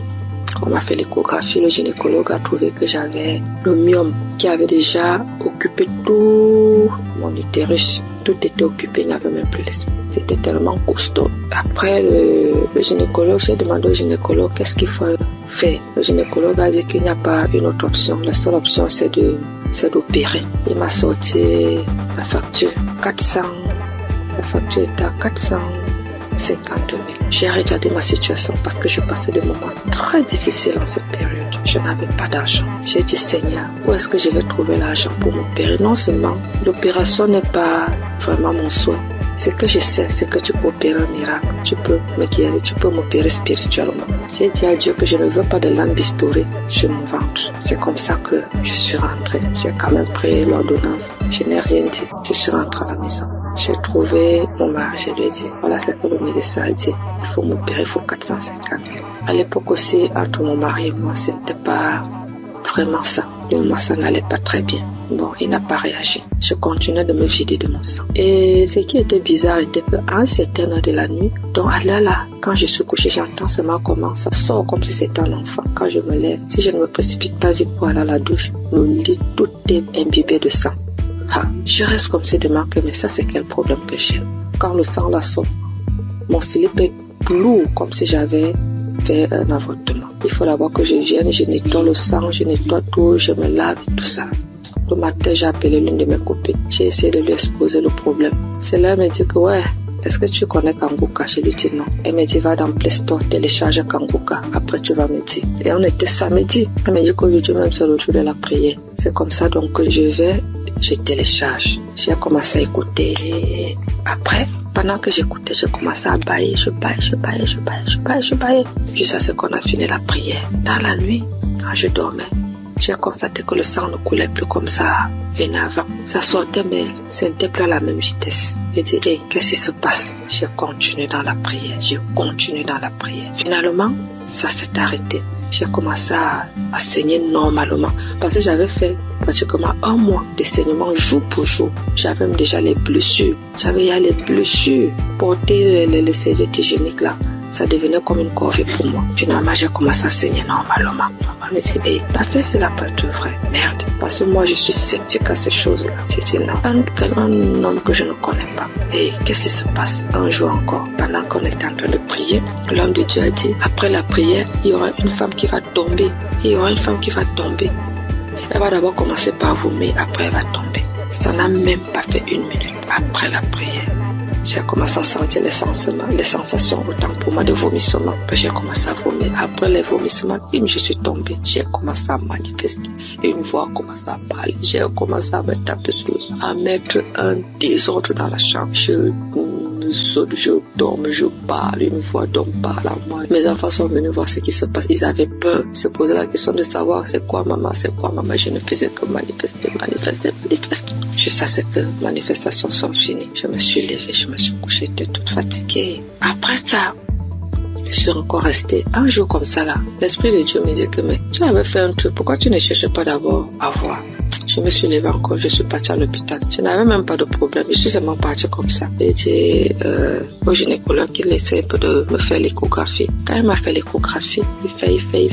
Le gynécologue a trouvé que j'avais le myome qui avait déjà occupé tout mon utérus. Tout était occupé, il n'y avait même plus l'espace. C'était tellement costaud. Après le gynécologue, j'ai demandé au gynécologue qu'est-ce qu'il faut faire. Le gynécologue a dit qu'il n'y a pas une autre option. La seule option, c'est d'opérer. Il m'a sorti la facture. La facture était à 450 000. J'ai regardé ma situation parce que je passais des moments très difficiles en cette période. Je n'avais pas d'argent. J'ai dit, Seigneur, où est-ce que je vais trouver l'argent pour m'opérer? Non seulement l'opération n'est pas vraiment mon souhait. Ce que je sais, c'est que tu peux opérer un miracle. Tu peux me guérir, tu peux m'opérer spirituellement. J'ai dit à Dieu que je ne veux pas de lampe bistourée sur mon ventre. C'est comme ça que je suis rentrée. J'ai quand même pris l'ordonnance. Je n'ai rien dit. Je suis rentrée à la maison. J'ai trouvé mon mari, je lui ai dit, voilà ce que le médecin a dit. Il faut m'opérer, il faut 450 000. À l'époque aussi, entre mon mari et moi, ce n'était pas vraiment ça. Moi, ça n'allait pas très bien. Bon, il n'a pas réagi. Je continuais de me vider de mon sang. Et ce qui était bizarre était qu'à un certain heure de la nuit, donc là, quand je suis couchée, j'entends seulement comment ça sort comme si c'était un enfant. Quand je me lève, si je ne me précipite pas vite pour aller à la douche, le lit, tout est imbibé de sang. Je reste comme si de manquer, mais ça c'est quel problème que j'ai. Quand le sang là sort, mon slip est lourd comme si j'avais fait un avortement. Il faut d'abord que je vienne, je nettoie le sang, je nettoie tout, je me lave et tout ça. Le matin, j'ai appelé l'une de mes copines. J'ai essayé de lui exposer le problème. Celle-là me dit que est-ce que tu connais Kanguka? Je lui dis non. Elle me dit va dans Play Store, télécharge Kanguka. Après tu vas me dire. Et on était samedi. Elle me dit qu'aujourd'hui même c'est le jour de la prière. C'est comme ça donc que je télécharge. J'ai commencé à écouter. Et après, pendant que j'écoutais, j'ai commencé à bailler. Je baillais. Jusqu'à ce qu'on a fini la prière. Dans la nuit, quand je dormais, j'ai constaté que le sang ne coulait plus comme ça venait avant. Ça sortait, mais ce n'était plus à la même vitesse. J'ai dit, qu'est-ce qui se passe? J'ai continué dans la prière. Finalement, ça s'est arrêté. J'ai commencé à saigner normalement parce que j'avais fait pratiquement un mois de saignement jour pour jour. J'avais même déjà les blessures. Porter les serviettes hygiéniques là, ça devenait comme une corvée pour moi. Finalement, j'ai commencé à saigner normalement. Je me dis, ta fait, c'est la peur de vrai. Merde. Parce que moi, je suis sceptique à ces choses-là. J'ai dit non. Un homme que je ne connais pas. Et qu'est-ce qui se passe? Un jour encore, pendant qu'on était en train de prier, l'homme de Dieu a dit, après la prière, il y aura une femme qui va tomber. Elle va d'abord commencer par vomir, après elle va tomber. Ça n'a même pas fait 1 minute après la prière. J'ai commencé à sentir les sensations autant pour moi de vomissement. Puis j'ai commencé à vomir. Après les vomissements, je suis tombée. J'ai commencé à manifester. Une voix a commencé à parler. J'ai commencé à me taper sur le sol, à mettre un désordre dans la chambre. Je saute, je tombe, je parle. Une voix d'homme parle à moi. Mes enfants sont venus voir ce qui se passe. Ils avaient peur. Ils se posaient la question de savoir c'est quoi maman. Je ne faisais que manifester. Jusqu'à ce que les manifestations sont finies. Je me suis levée, je me suis couchée, j'étais toute fatiguée. Après ça, je suis encore restée un jour comme ça là. L'Esprit de Dieu me dit que mais tu avais fait un truc, pourquoi tu ne cherches pas d'abord à voir? Je Je me suis levée encore, je suis partie à l'hôpital. Je n'avais même pas de problème, je suis seulement partie comme ça. J'ai dit au gynécologue qu'il essaie un peu de me faire l'échographie. Quand il m'a fait l'échographie, il fait.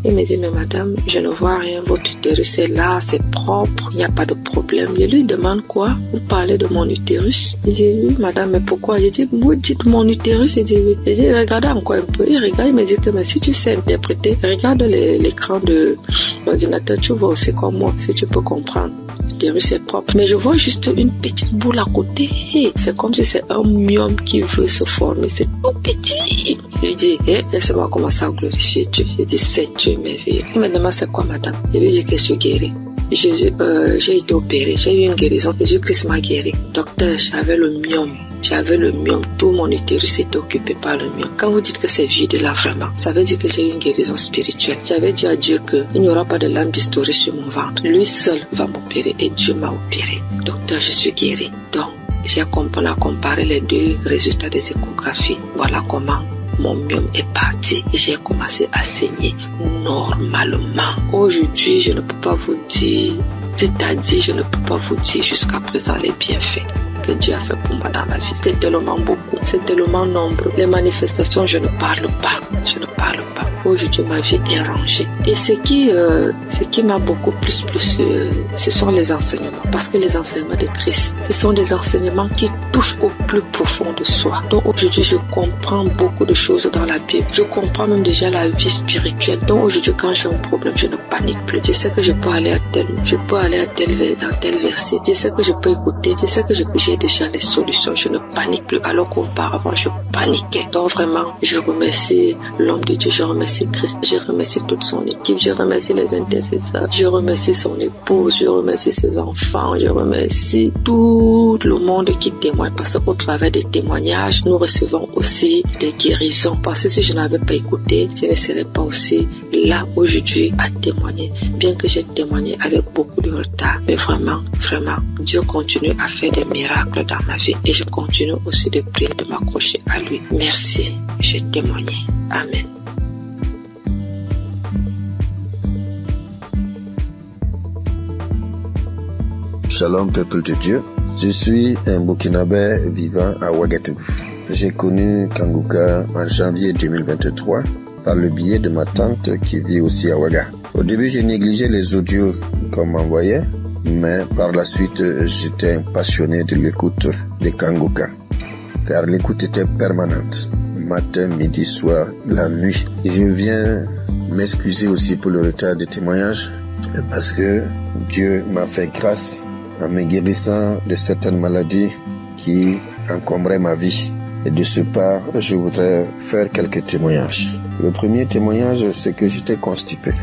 Il me dit, mais madame, je ne vois rien, votre utérus est là, c'est propre, il n'y a pas de problème. Je lui demande quoi? Vous parlez de mon utérus? Il dit, oui madame, mais pourquoi? Je dis, vous dites mon utérus? Il dit, oui. Je dis, regardez encore un peu. Il regarde, il me dit que mais si tu sais interpréter, regarde l'écran de l'ordinateur, tu vois aussi comme moi, si tu peux comprendre. L'utérus est propre. Mais je vois juste une petite boule à côté. C'est comme si c'est un myome qui veut se former. C'est tout petit. Je lui dis, laisse-moi commencer à glorifier Dieu. Je dis, c'est Dieu merveilleux. Il me demande, c'est quoi madame? Je lui dis que je suis guérie. J'ai été opérée, j'ai eu une guérison. Jésus-Christ m'a guéri. Docteur, j'avais le myome. Tout mon utérus était occupé par le myome. Quand vous dites que c'est vide là vraiment, ça veut dire que j'ai eu une guérison spirituelle. J'avais dit à Dieu qu'il n'y aura pas de lame bistourée sur mon ventre. Lui seul va m'opérer et Dieu m'a opéré. Docteur, je suis guérie. Donc, on a comparé les deux résultats des échographies. Voilà comment mon myome est parti et j'ai commencé à saigner normalement. Aujourd'hui, je ne peux pas vous dire, c'est-à-dire je ne peux pas vous dire jusqu'à présent les bienfaits que Dieu a fait pour moi dans ma vie. C'est tellement beaucoup, c'est tellement nombreux. Les manifestations, je ne parle pas. Aujourd'hui, ma vie est rangée. Et ce qui m'a beaucoup plus, ce sont les enseignements. Parce que les enseignements de Christ, ce sont des enseignements qui touchent au plus profond de soi. Donc aujourd'hui, je comprends beaucoup de choses dans la Bible. Je comprends même déjà la vie spirituelle. Donc aujourd'hui, quand j'ai un problème, je ne panique plus. Je sais que je peux aller dans tel verset. Je sais que je peux écouter. Je sais que j'ai déjà les solutions. Je ne panique plus. Alors qu'auparavant, je paniquais. Donc vraiment, je remercie l'homme de Dieu. Je remercie Christ. Je remercie toute son équipe. Je remercie les intercesseurs. Je remercie son épouse. Je remercie ses enfants. Je remercie tout le monde qui témoigne. Parce qu'au travers des témoignages, nous recevons aussi des guérisons. Parce que si je n'avais pas écouté, je ne serais pas aussi là aujourd'hui à témoigner. Bien que j'ai témoigné avec beaucoup de retard. Mais vraiment, Dieu continue à faire des miracles dans ma vie. Et je continue aussi de prier, de m'accrocher à lui. Merci. J'ai témoigné. Amen. Shalom peuple de Dieu, je suis un Burkinabé vivant à Ouagadougou. J'ai connu Kanguka en janvier 2023 par le biais de ma tante qui vit aussi à Ouaga. Au début, je négligeais les audios qu'on m'envoyait, mais par la suite, j'étais passionné de l'écoute de Kanguka, car l'écoute était permanente, matin, midi, soir, la nuit. Et je viens m'excuser aussi pour le retard de témoignage, parce que Dieu m'a fait grâce en me guérissant de certaines maladies qui encombraient ma vie. Et de ce pas, je voudrais faire quelques témoignages. Le premier témoignage, c'est que j'étais constipé.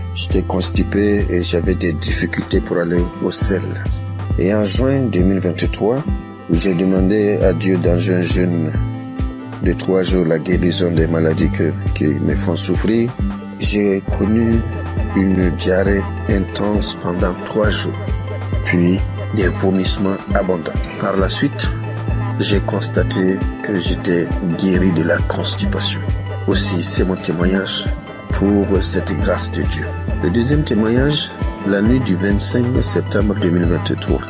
Et j'avais des difficultés pour aller au sel. Et en juin 2023, où j'ai demandé à Dieu dans un jeûne de 3 jours la guérison des maladies qui me font souffrir, j'ai connu une diarrhée intense pendant 3 jours. Puis, des vomissements abondants. Par la suite, j'ai constaté que j'étais guéri de la constipation. Aussi, c'est mon témoignage pour cette grâce de Dieu. Le deuxième témoignage, la nuit du 25 septembre 2023.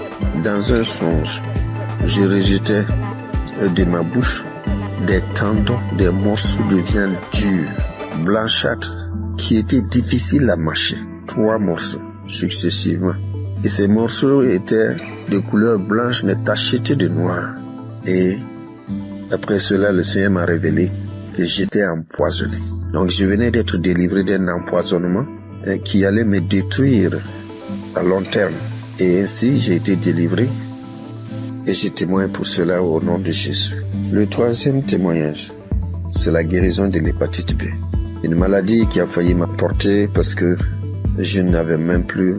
Dans un songe, je rejetais de ma bouche des tendons, des morceaux de viande dure, blanchâtre, qui étaient difficiles à mâcher. 3 morceaux successivement. Et ces morceaux étaient de couleur blanche mais tachetés de noir. Et après cela, le Seigneur m'a révélé que j'étais empoisonné. Donc je venais d'être délivré d'un empoisonnement qui allait me détruire à long terme. Et ainsi, j'ai été délivré et je témoigne pour cela au nom de Jésus. Le troisième témoignage, c'est la guérison de l'hépatite B. Une maladie qui a failli m'emporter parce que je n'avais même plus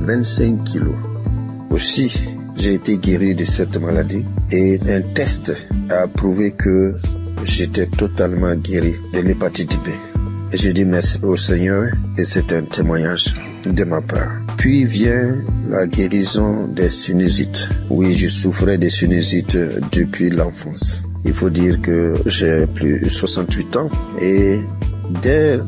25 kilos. Aussi, j'ai été guéri de cette maladie et un test a prouvé que j'étais totalement guéri de l'hépatite B. Et je dis merci au Seigneur et c'est un témoignage de ma part. Puis vient la guérison des sinusites. Oui, je souffrais des sinusites depuis l'enfance. Il faut dire que j'ai plus de 68 ans et dès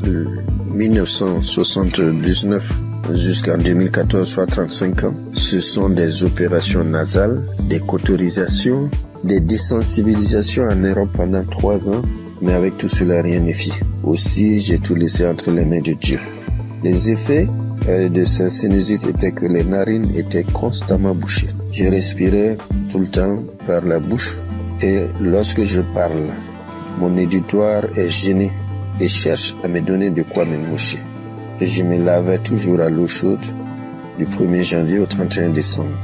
1979, jusqu'en 2014, soit 35 ans. Ce sont des opérations nasales, des cauterisations, des désensibilisations en Europe pendant 3 ans, mais avec tout cela, rien ne fit. Aussi, j'ai tout laissé entre les mains de Dieu. Les effets de cette sinusite étaient que les narines étaient constamment bouchées. Je respirais tout le temps par la bouche et lorsque je parle, mon auditoire est gêné et cherche à me donner de quoi me moucher. Et je me lavais toujours à l'eau chaude du 1er janvier au 31 décembre.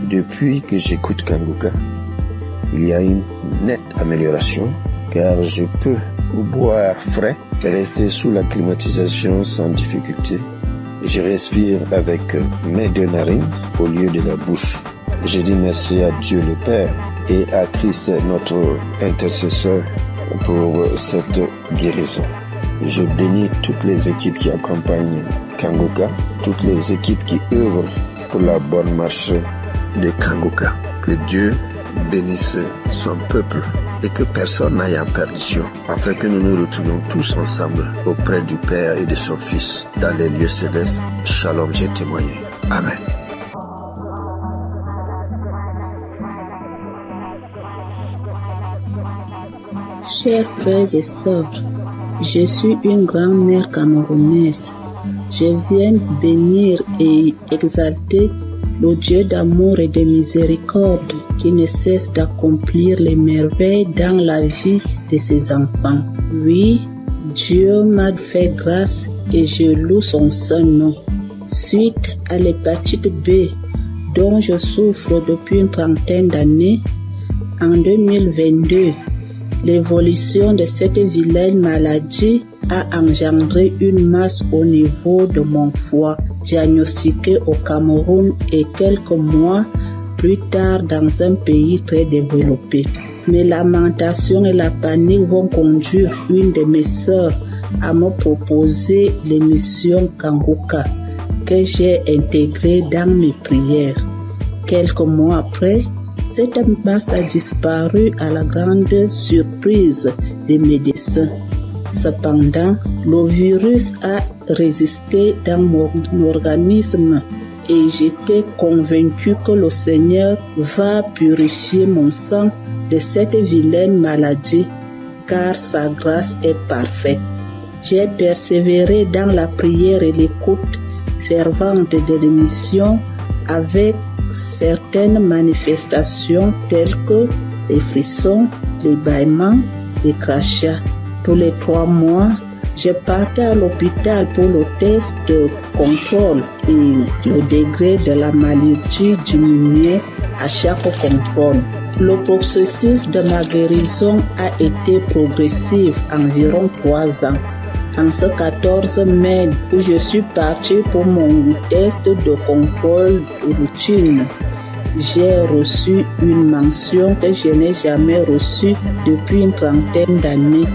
Depuis que j'écoute Kanguka, il y a une nette amélioration car je peux boire frais et rester sous la climatisation sans difficulté. Je respire avec mes 2 narines au lieu de la bouche. Je dis merci à Dieu le Père et à Christ notre intercesseur pour cette guérison. Je bénis toutes les équipes qui accompagnent Kanguka, toutes les équipes qui œuvrent pour la bonne marche de Kanguka. Que Dieu bénisse son peuple et que personne n'aille en perdition, afin que nous nous retrouvions tous ensemble auprès du Père et de son Fils dans les lieux célestes. Shalom, j'ai témoigné. Amen. Chers frères et sœurs, je suis une grand-mère camerounaise. Je viens bénir et exalter le Dieu d'amour et de miséricorde qui ne cesse d'accomplir les merveilles dans la vie de ses enfants. Oui, Dieu m'a fait grâce et je loue son saint nom. Suite à l'hépatite B dont je souffre depuis une trentaine d'années, en 2022, l'évolution de cette vilaine maladie a engendré une masse au niveau de mon foie, diagnostiquée au Cameroun et quelques mois plus tard dans un pays très développé. Mes lamentations et la panique vont conduire une de mes sœurs à me proposer l'émission Kanguka que j'ai intégrée dans mes prières. Quelques mois après, cette masse a disparu à la grande surprise des médecins. Cependant, le virus a résisté dans mon organisme et j'étais convaincu que le Seigneur va purifier mon sang de cette vilaine maladie, car sa grâce est parfaite. J'ai persévéré dans la prière et l'écoute fervente de l'émission avec certaines manifestations telles que les frissons, les bâillements, les crachats. Tous les 3 mois, je partais à l'hôpital pour le test de contrôle et le degré de la maladie diminuait à chaque contrôle. Le processus de ma guérison a été progressif, environ 3 ans. En ce 14 mai où je suis parti pour mon test de contrôle routine, j'ai reçu une mention que je n'ai jamais reçue depuis une trentaine d'années,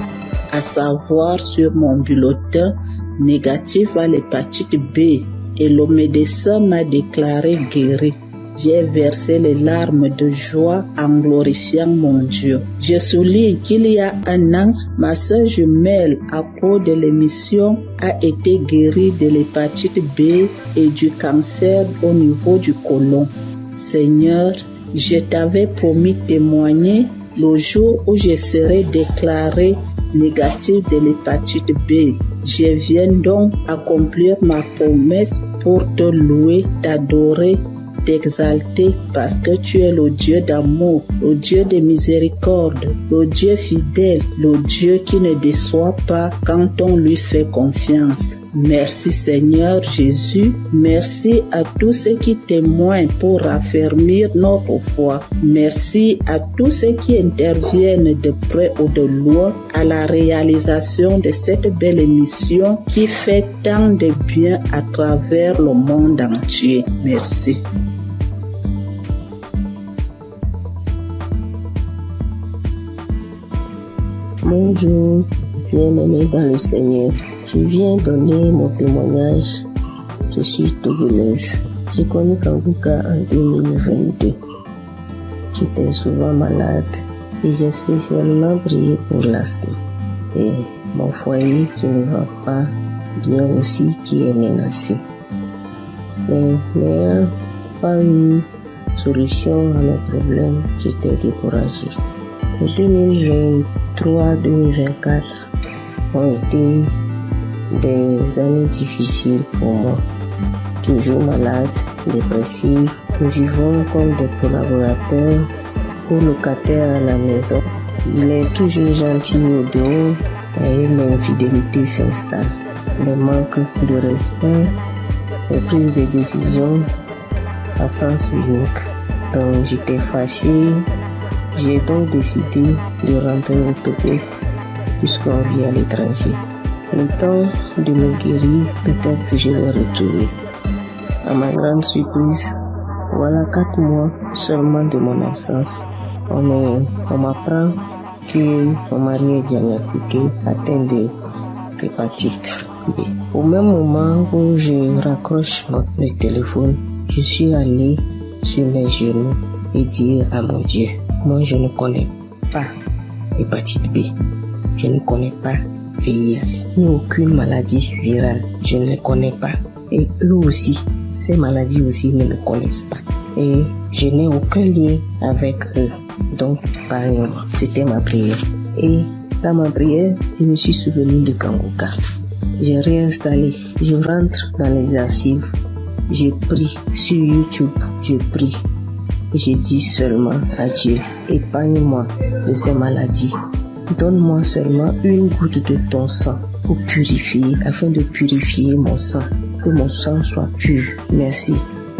à savoir sur mon bulletin négatif à l'hépatite B, et le médecin m'a déclaré guéri. J'ai versé les larmes de joie en glorifiant mon Dieu. Je souligne qu'il y a 1 an, ma sœur jumelle, à cause de l'émission, a été guérie de l'hépatite B et du cancer au niveau du côlon. Seigneur, je t'avais promis témoigner le jour où je serai déclaré négatif de l'hépatite B. Je viens donc accomplir ma promesse pour te louer, t'adorer, t'exalter parce que tu es le Dieu d'amour, le Dieu de miséricorde, le Dieu fidèle, le Dieu qui ne déçoit pas quand on lui fait confiance. Merci Seigneur Jésus, merci à tous ceux qui témoignent pour raffermir notre foi. Merci à tous ceux qui interviennent de près ou de loin à la réalisation de cette belle émission qui fait tant de bien à travers le monde entier. Merci. Bonjour, bien-aimés dans le Seigneur. Je viens donner mon témoignage. Je suis togolaise. J'ai connu Kanguka en 2022. J'étais souvent malade et j'ai spécialement prié pour l'asthme et mon foyer qui ne va pas bien aussi qui est menacé. mais n'ayant pas eu solution à mes problèmes, j'étais découragé. 2023-2024 ont été des années difficiles pour moi. Toujours malade, dépressive, nous vivons comme des collaborateurs ou locataires à la maison. Il est toujours gentil au dehors et l'infidélité s'installe. Les manques de respect, les prises de décision à sens unique. Donc j'étais fâché. J'ai donc décidé de rentrer au Togo puisqu'on vit à l'étranger. Le temps de me guérir, peut-être je vais retourner. À ma grande surprise, voilà 4 mois seulement de mon absence. On m'apprend que mon mari est diagnostiqué atteint de l'hépatite B. Au même moment où je raccroche le téléphone, je suis allé sur mes genoux et dire à mon Dieu, moi je ne connais pas l'hépatite B, je ne connais pas VIH, ni aucune maladie virale, je ne les connais pas. Et eux aussi, ces maladies aussi ne me connaissent pas. Et je n'ai aucun lien avec eux. Donc, parlez-moi. C'était ma prière. Et dans ma prière, je me suis souvenu de Kangoka. J'ai réinstallé. Je rentre dans les archives. J'ai pris sur YouTube. Je prie. Je dis seulement à Dieu, épargne-moi de ces maladies. Donne-moi seulement une goutte de ton sang pour purifier, afin de purifier mon sang. Que mon sang soit pur. Merci.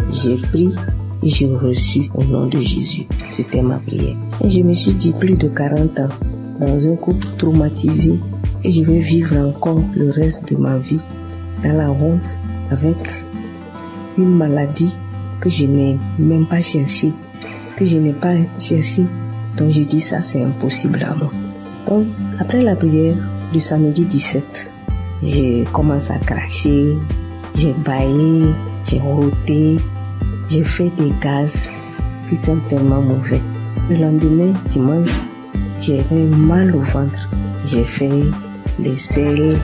J'ai pris et j'ai reçu au nom de Jésus. C'était ma prière. Et je me suis dit, plus de 40 ans, dans un couple traumatisé, et je vais vivre encore le reste de ma vie dans la honte, avec une maladie que je n'ai même pas cherchée, que je n'ai pas cherchée. Donc j'ai dit, ça c'est impossible à moi. Donc après la prière du samedi 17, j'ai commencé à cracher, j'ai baillé, j'ai roté, j'ai fait des gaz qui sont tellement mauvais. Le lendemain, dimanche, j'avais mal au ventre. J'ai fait des selles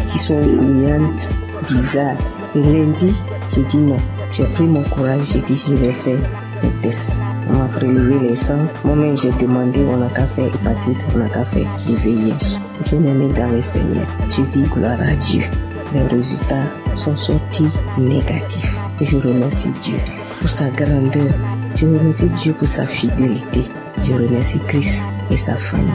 qui sont grouillantes, bizarres. Le lundi, j'ai dit non. J'ai pris mon courage, j'ai dit je vais faire un test. On m'a prélevé les sangs. Moi-même, j'ai demandé, on n'a qu'à faire hépatite, on n'a qu'à faire du VIH. Bien aimé dans le Seigneur. Je dis gloire à Dieu. Les résultats sont sortis négatifs. Je remercie Dieu pour sa grandeur. Je remercie Dieu pour sa fidélité. Je remercie Christ et sa famille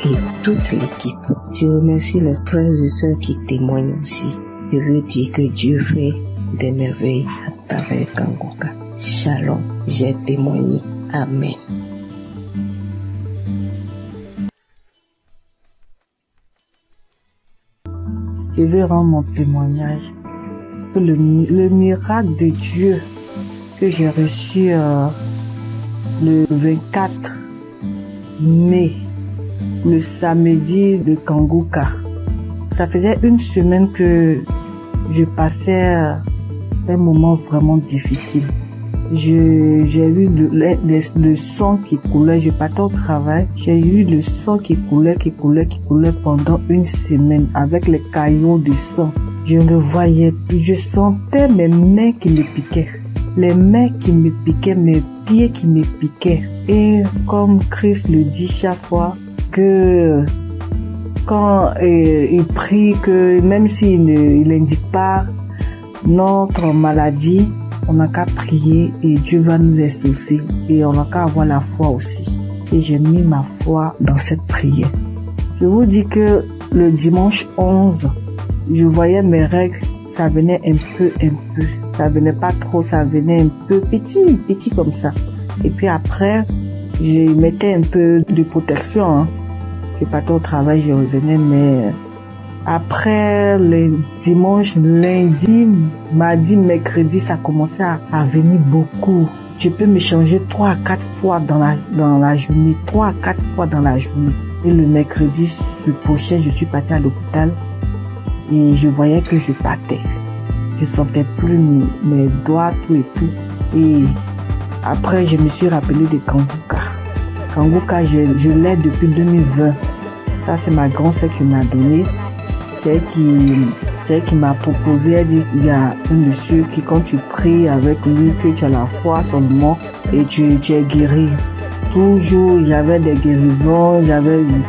et toute l'équipe. Je remercie les frères et sœurs qui témoignent aussi. Je veux dire que Dieu fait des merveilles à travers Kangoka. Shalom, j'ai témoigné. Amen. Je veux rendre mon témoignage pour le miracle de Dieu que j'ai reçu le 24 mai, le samedi de Kangoka. Ça faisait une semaine que je passais un moment vraiment difficile. J'ai eu le sang qui coulait, je partais au travail, j'ai eu le sang qui coulait pendant une semaine avec les caillots de sang. Je ne voyais plus, je sentais mes mains qui me piquaient, les mains qui me piquaient, mes pieds qui me piquaient. Et comme Christ le dit chaque fois, que quand il prie, que même s'il n'indique pas notre maladie, on n'a qu'à prier et Dieu va nous exaucer et on n'a qu'à avoir la foi aussi. Et j'ai mis ma foi dans cette prière. Je vous dis que le dimanche 11, je voyais mes règles, ça venait un peu. Ça venait pas trop, ça venait un peu petit comme ça. Et puis après, je mettais un peu de protection. Je partais au travail, je revenais, mais après le dimanche, lundi, mardi, mercredi, ça commençait à venir beaucoup. Je peux me changer 3 à 4 fois dans la journée, 3 à 4 fois dans la journée. Et le mercredi, prochain, je suis partie à l'hôpital et je voyais que je partais. Je sentais plus mes doigts, tout et tout. Et après, je me suis rappelé de Kangoka. Kangoka, je l'ai depuis 2020. Ça, c'est ma grand-sœur qui m'a donné. C'est elle C'est elle qui m'a proposé, elle dit, il y a un monsieur qui, quand tu pries avec lui, que tu as la foi seulement et tu es guéri. Toujours, il y avait des guérisons,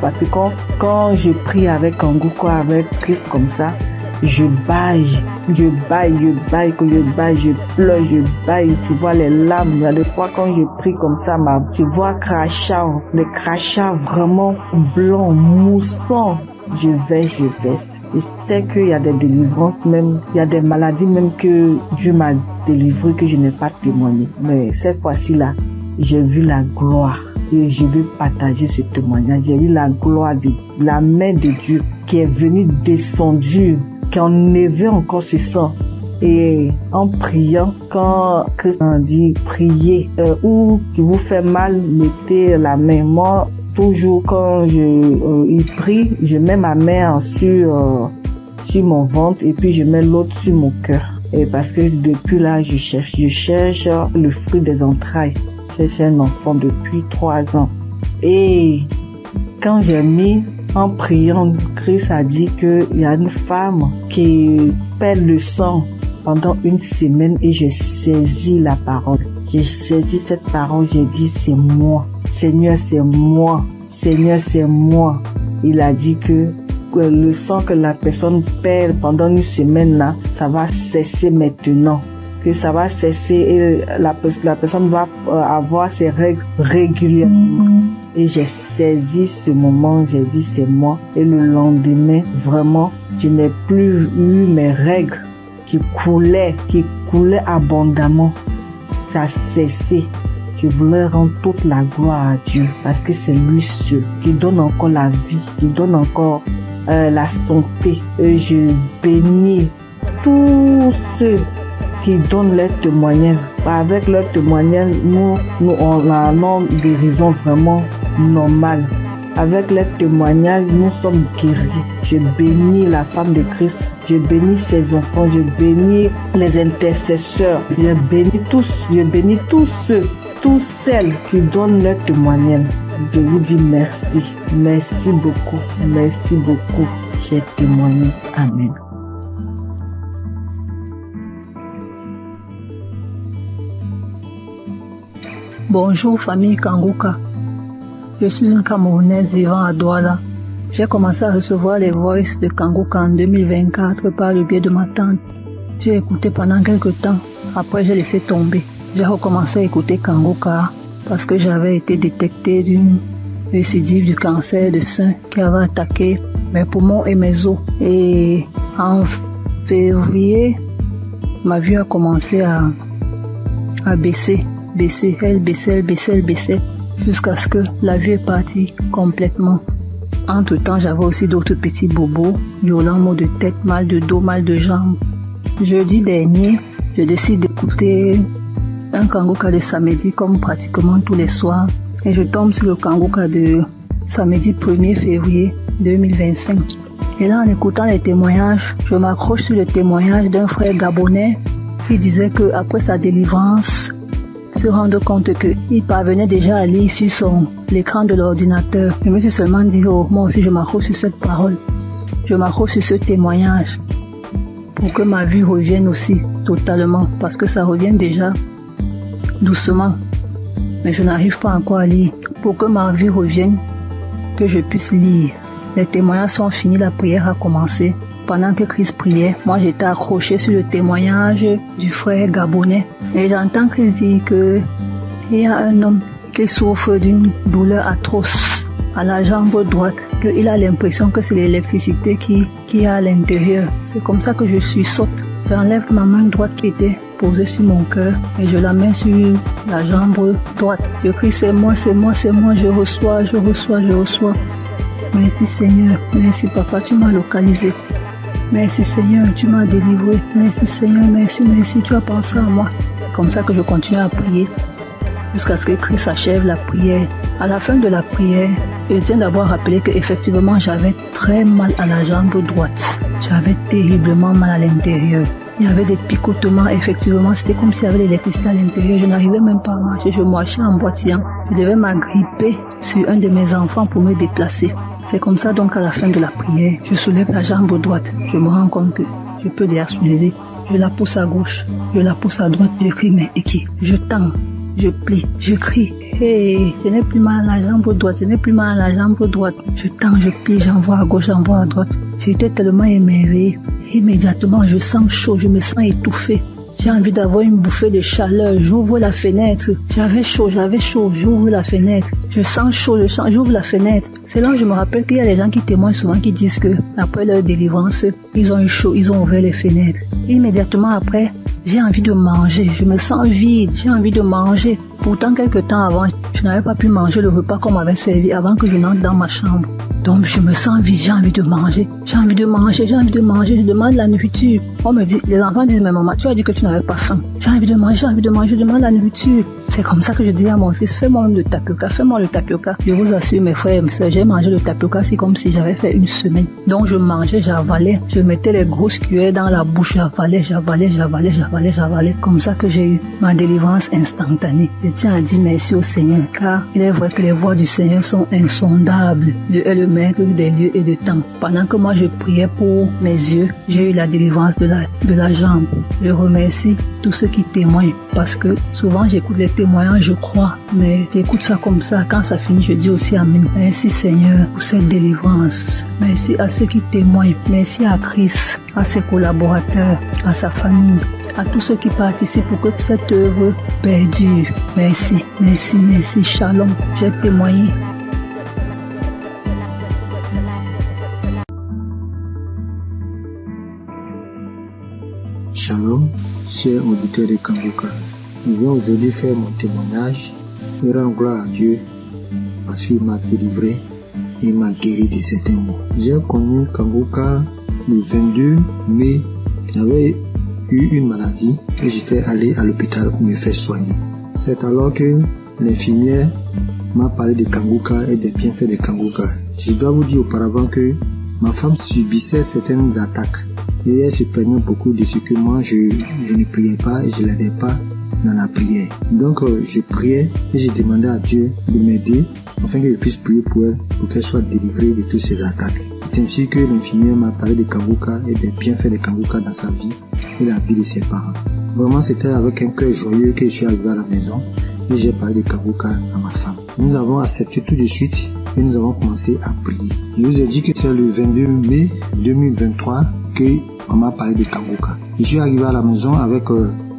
parce que quand je prie avec Kanguka, avec Christ comme ça, je baille, je pleure, je baille, tu vois les larmes. Il y a des fois quand je prie comme ça, tu vois les crachats vraiment blancs, moussants. Je vais. Je sais qu'il y a des délivrances même, il y a des maladies même que Dieu m'a délivré que je n'ai pas témoigné. Mais cette fois-ci là, j'ai vu la gloire et je veux partager ce témoignage. J'ai vu la gloire de la main de Dieu qui est venue descendue, qui a enlevé encore ce sang. Et en priant, quand Christ a dit priez, ou qui vous fait mal, mettez la main. Moi, toujours quand il prie, je mets ma main sur mon ventre et puis je mets l'autre sur mon cœur. Et parce que depuis là, je cherche le fruit des entrailles. Je cherche un enfant depuis 3 ans. Et quand j'ai mis en priant, Christ a dit qu'il y a une femme qui perd le sang pendant 1 semaine et j'ai saisi la parole. J'ai saisi cette parole, j'ai dit c'est moi. Seigneur, c'est moi. Seigneur, c'est moi. Il a dit que le sang que la personne perd pendant 1 semaine là, ça va cesser maintenant. Que ça va cesser et la personne va avoir ses règles régulièrement. Et j'ai saisi ce moment, j'ai dit c'est moi. Et le lendemain, vraiment, je n'ai plus eu mes règles qui coulaient abondamment. Ça a cessé. Je voulais rendre toute la gloire à Dieu parce que c'est lui seul qui donne encore la vie, qui donne encore la santé. Et je bénis tous ceux qui donnent leur témoignage. Avec leur témoignage, nous on a une guérison vraiment normale. Avec leur témoignage, nous sommes guéris. Je bénis la femme de Christ. Je bénis ses enfants. Je bénis les intercesseurs. Je bénis tous ceux, toutes celles qui donnent leur témoignage. Je vous dis merci. Merci beaucoup. Merci beaucoup. J'ai témoigné. Amen. Bonjour famille Kanguka. Je suis une Camerounaise vivant à Douala. J'ai commencé à recevoir les voices de Kanguka en 2024 par le biais de ma tante. J'ai écouté pendant quelques temps. Après, j'ai laissé tomber. J'ai recommencé à écouter Kanguka parce que j'avais été détectée d'une récidive du cancer de sein qui avait attaqué mes poumons et mes os. Et en février, ma vue a commencé à baisser. Elle baissait, jusqu'à ce que la vue est partie complètement. Entre-temps, j'avais aussi d'autres petits bobos, violents maux de tête, mal de dos, mal de jambes. Jeudi dernier, je décide d'écouter un Kanguka de samedi comme pratiquement tous les soirs. Et je tombe sur le Kanguka de samedi 1er février 2025. Et là, en écoutant les témoignages, je m'accroche sur le témoignage d'un frère gabonais qui disait qu'après sa délivrance, se rendre compte qu'il parvenait déjà à lire sur l'écran de l'ordinateur. Je me suis seulement dit, oh, moi aussi je m'accroche sur cette parole. Je m'accroche sur ce témoignage pour que ma vue revienne aussi totalement, parce que ça revient déjà doucement. Mais je n'arrive pas encore à lire. Pour que ma vue revienne, que je puisse lire. Les témoignages sont finis, la prière a commencé. Pendant que Christ priait, moi j'étais accroché sur le témoignage du frère gabonais. Et j'entends Christ dire qu'il y a un homme qui souffre d'une douleur atroce à la jambe droite, qu'il a l'impression que c'est l'électricité qui est à l'intérieur. C'est comme ça que je sursaute. J'enlève ma main droite qui était posée sur mon cœur et je la mets sur la jambe droite. Je crie c'est moi, je reçois. Merci Seigneur, merci Papa, tu m'as localisé. Merci Seigneur, tu m'as délivré. Merci Seigneur, merci, tu as pensé à moi. C'est comme ça que je continue à prier jusqu'à ce que Christ achève la prière. À la fin de la prière, je tiens d'abord à rappeler qu'effectivement j'avais très mal à la jambe droite. J'avais terriblement mal à l'intérieur. Il y avait des picotements, effectivement, c'était comme s'il y avait de l'électricité à l'intérieur. Je n'arrivais même pas à marcher, je marchais en boitillant. Je devais m'agripper sur un de mes enfants pour me déplacer. C'est comme ça donc à la fin de la prière, je soulève la jambe droite. Je me rends compte que je peux déjà soulever. Je la pousse à gauche, je la pousse à droite, je crie mais qui? Je tends, je plie, je crie. Hey, je n'ai plus mal à la jambe droite, je n'ai plus mal à la jambe droite. Je tends, je plie, j'envoie à gauche, j'envoie à droite. J'étais tellement émerveillée. Immédiatement, je sens chaud, je me sens étouffée. J'ai envie d'avoir une bouffée de chaleur. J'ouvre la fenêtre. J'avais chaud. J'ouvre la fenêtre. Je sens chaud, j'ouvre la fenêtre. C'est là où je me rappelle qu'il y a des gens qui témoignent souvent qui disent que après leur délivrance, ils ont eu chaud, ils ont ouvert les fenêtres. Et immédiatement après, j'ai envie de manger. Je me sens vide. J'ai envie de manger. Pourtant, quelques temps avant, je n'avais pas pu manger le repas qu'on m'avait servi avant que je n'entre dans ma chambre. Donc, je me sens vide. J'ai envie de manger. Je demande la nourriture. On me dit, les enfants disent, mais maman, tu as dit que tu n'avais pas faim. J'ai envie de manger. Je demande la nourriture. C'est comme ça que je dis à mon fils, fais-moi le tapioca. Je vous assure, mes frères et mes sœurs, j'ai mangé le tapioca, c'est comme si j'avais fait une semaine. Donc, je mangeais, j'avalais. Je mettais les grosses cuillères dans la bouche, j'avalais. Comme ça que j'ai eu ma délivrance instantanée. Je tiens à dire merci au Seigneur, car il est vrai que les voies du Seigneur sont insondables. Dieu est le maître des lieux et de temps. Pendant que moi je priais pour mes yeux, j'ai eu la délivrance de la jambe. Je remercie tous ceux qui témoignent, parce que souvent j'écoute les témoignages, je crois, mais j'écoute ça comme ça. Quand ça finit, je dis aussi Amen. Merci Seigneur pour cette délivrance. Merci à ceux qui témoignent. Merci à Christ, à ses collaborateurs, à sa famille, à tous ceux qui participent pour que cette œuvre perdure. Merci. Shalom. J'ai témoigné. Shalom, chers auditeurs de Kanguka. Je viens aujourd'hui faire mon témoignage et rendre gloire à Dieu parce qu'il m'a délivré et m'a guéri de certains maux. J'ai connu Kanguka le 22 mai. J'avais eu une maladie et j'étais allé à l'hôpital pour me faire soigner. C'est alors que l'infirmière m'a parlé de Kanguka et des bienfaits de Kanguka. Je dois vous dire auparavant que ma femme subissait certaines attaques et elle se plaignait beaucoup de ce que moi je ne priais pas et je ne l'aidais pas dans la prière. Donc je priais et je demandais à Dieu de m'aider afin que je puisse prier pour elle, pour qu'elle soit délivrée de toutes ces attaques. C'est ainsi que l'infirmière m'a parlé de Kanguka et des bienfaits de Kanguka dans sa vie et la vie de ses parents. Vraiment, c'était avec un cœur joyeux que je suis arrivé à la maison et j'ai parlé de Kanguka à ma femme. Nous avons accepté tout de suite et nous avons commencé à prier. Je vous ai dit que c'est le 22 mai 2023 qu'on m'a parlé de Kanguka. Je suis arrivé à la maison avec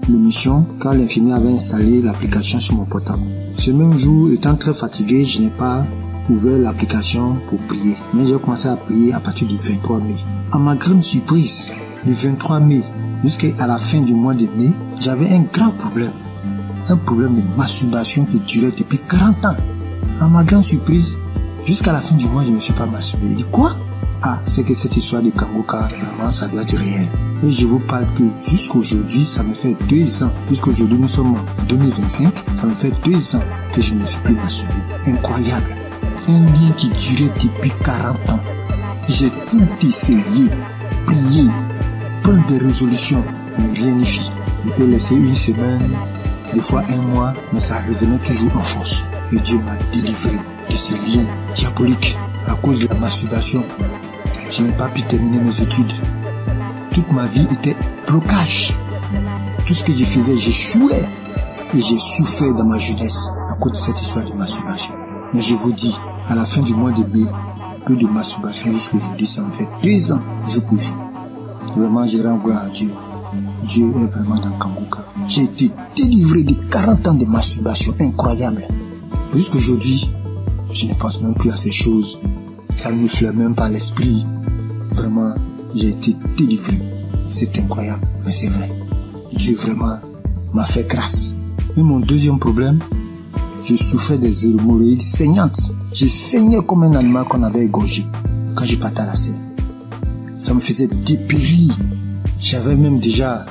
l'émission car l'infirmière avait installé l'application sur mon portable. Ce même jour, étant très fatigué, je n'ai pas ouvert l'application pour prier. Mais j'ai commencé à prier à partir du 23 mai. À ma grande surprise, du 23 mai jusqu'à la fin du mois de mai, j'avais un grand problème. Un problème de masturbation qui durait depuis 40 ans. À ma grande surprise, jusqu'à la fin du mois, je ne me suis pas masturbé. Je dis quoi? Ah, c'est que cette histoire de Kanguka, vraiment, ça doit être réel. Et je vous parle que jusqu'aujourd'hui, ça me fait 2 ans. Jusqu'aujourd'hui, nous sommes en 2025. Ça me fait 2 ans que je ne me suis plus masturbé. Incroyable. Un lien qui durait depuis 40 ans. J'ai tout essayé, prié, prendre des résolutions, mais rien n'y fit. Je peux laisser une semaine, des fois 1 mois, mais ça revenait toujours en force. Et Dieu m'a délivré de ces liens diaboliques à cause de la masturbation. Je n'ai pas pu terminer mes études. Toute ma vie était blocage. Tout ce que je faisais, j'échouais. Et j'ai souffert dans ma jeunesse à cause de cette histoire de masturbation. Mais je vous dis, à la fin du mois de mai, peu de masturbation jusqu'à aujourd'hui, ça me fait 2 ans, jour pour jour. Vraiment, je rends gloire à Dieu. Dieu est vraiment dans Kanguka. J'ai été délivré de 40 ans de masturbation incroyable. Jusqu'aujourd'hui, je ne pense même plus à ces choses. Ça ne me flaire même pas l'esprit. Vraiment, j'ai été délivré. C'est incroyable, mais c'est vrai. Dieu vraiment m'a fait grâce. Et mon deuxième problème, je souffrais des hémorroïdes saignantes. Je saignais comme un animal qu'on avait égorgé quand je partais à la scène. Ça me faisait dépérir. J'avais même déjà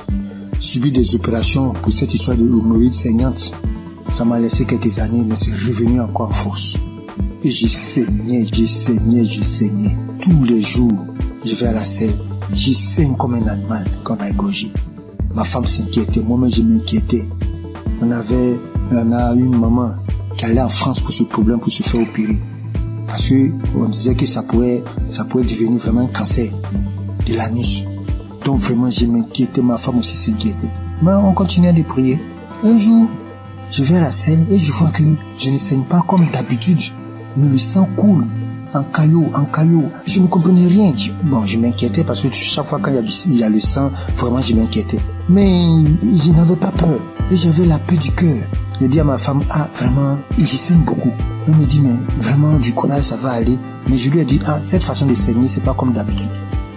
subi des opérations pour cette histoire de hémorroïdes saignantes. Ça m'a laissé quelques années, mais c'est revenu encore en force. Et je saignais. Tous les jours, je vais à la selle. Je saigne comme un animal qu'on a égorgé. Ma femme s'inquiétait, moi-même je m'inquiétais. On a une maman qui allait en France pour ce problème, pour se faire opérer. Parce que on disait que ça pouvait devenir vraiment un cancer de l'anus. Donc vraiment, je m'inquiétais, ma femme aussi s'inquiétait. Mais on continuait de prier. Un jour, je vais à la scène et je vois que je ne saigne pas comme d'habitude. Mais le sang coule en caillot. Je ne comprenais rien. Je m'inquiétais parce que chaque fois qu'il y a le sang, vraiment je m'inquiétais. Mais je n'avais pas peur. Et j'avais la paix du cœur. Je dis à ma femme, vraiment, je saigne beaucoup. Elle me dit, mais vraiment, du courage, ça va aller. Mais je lui ai dit, cette façon de saigner, c'est pas comme d'habitude.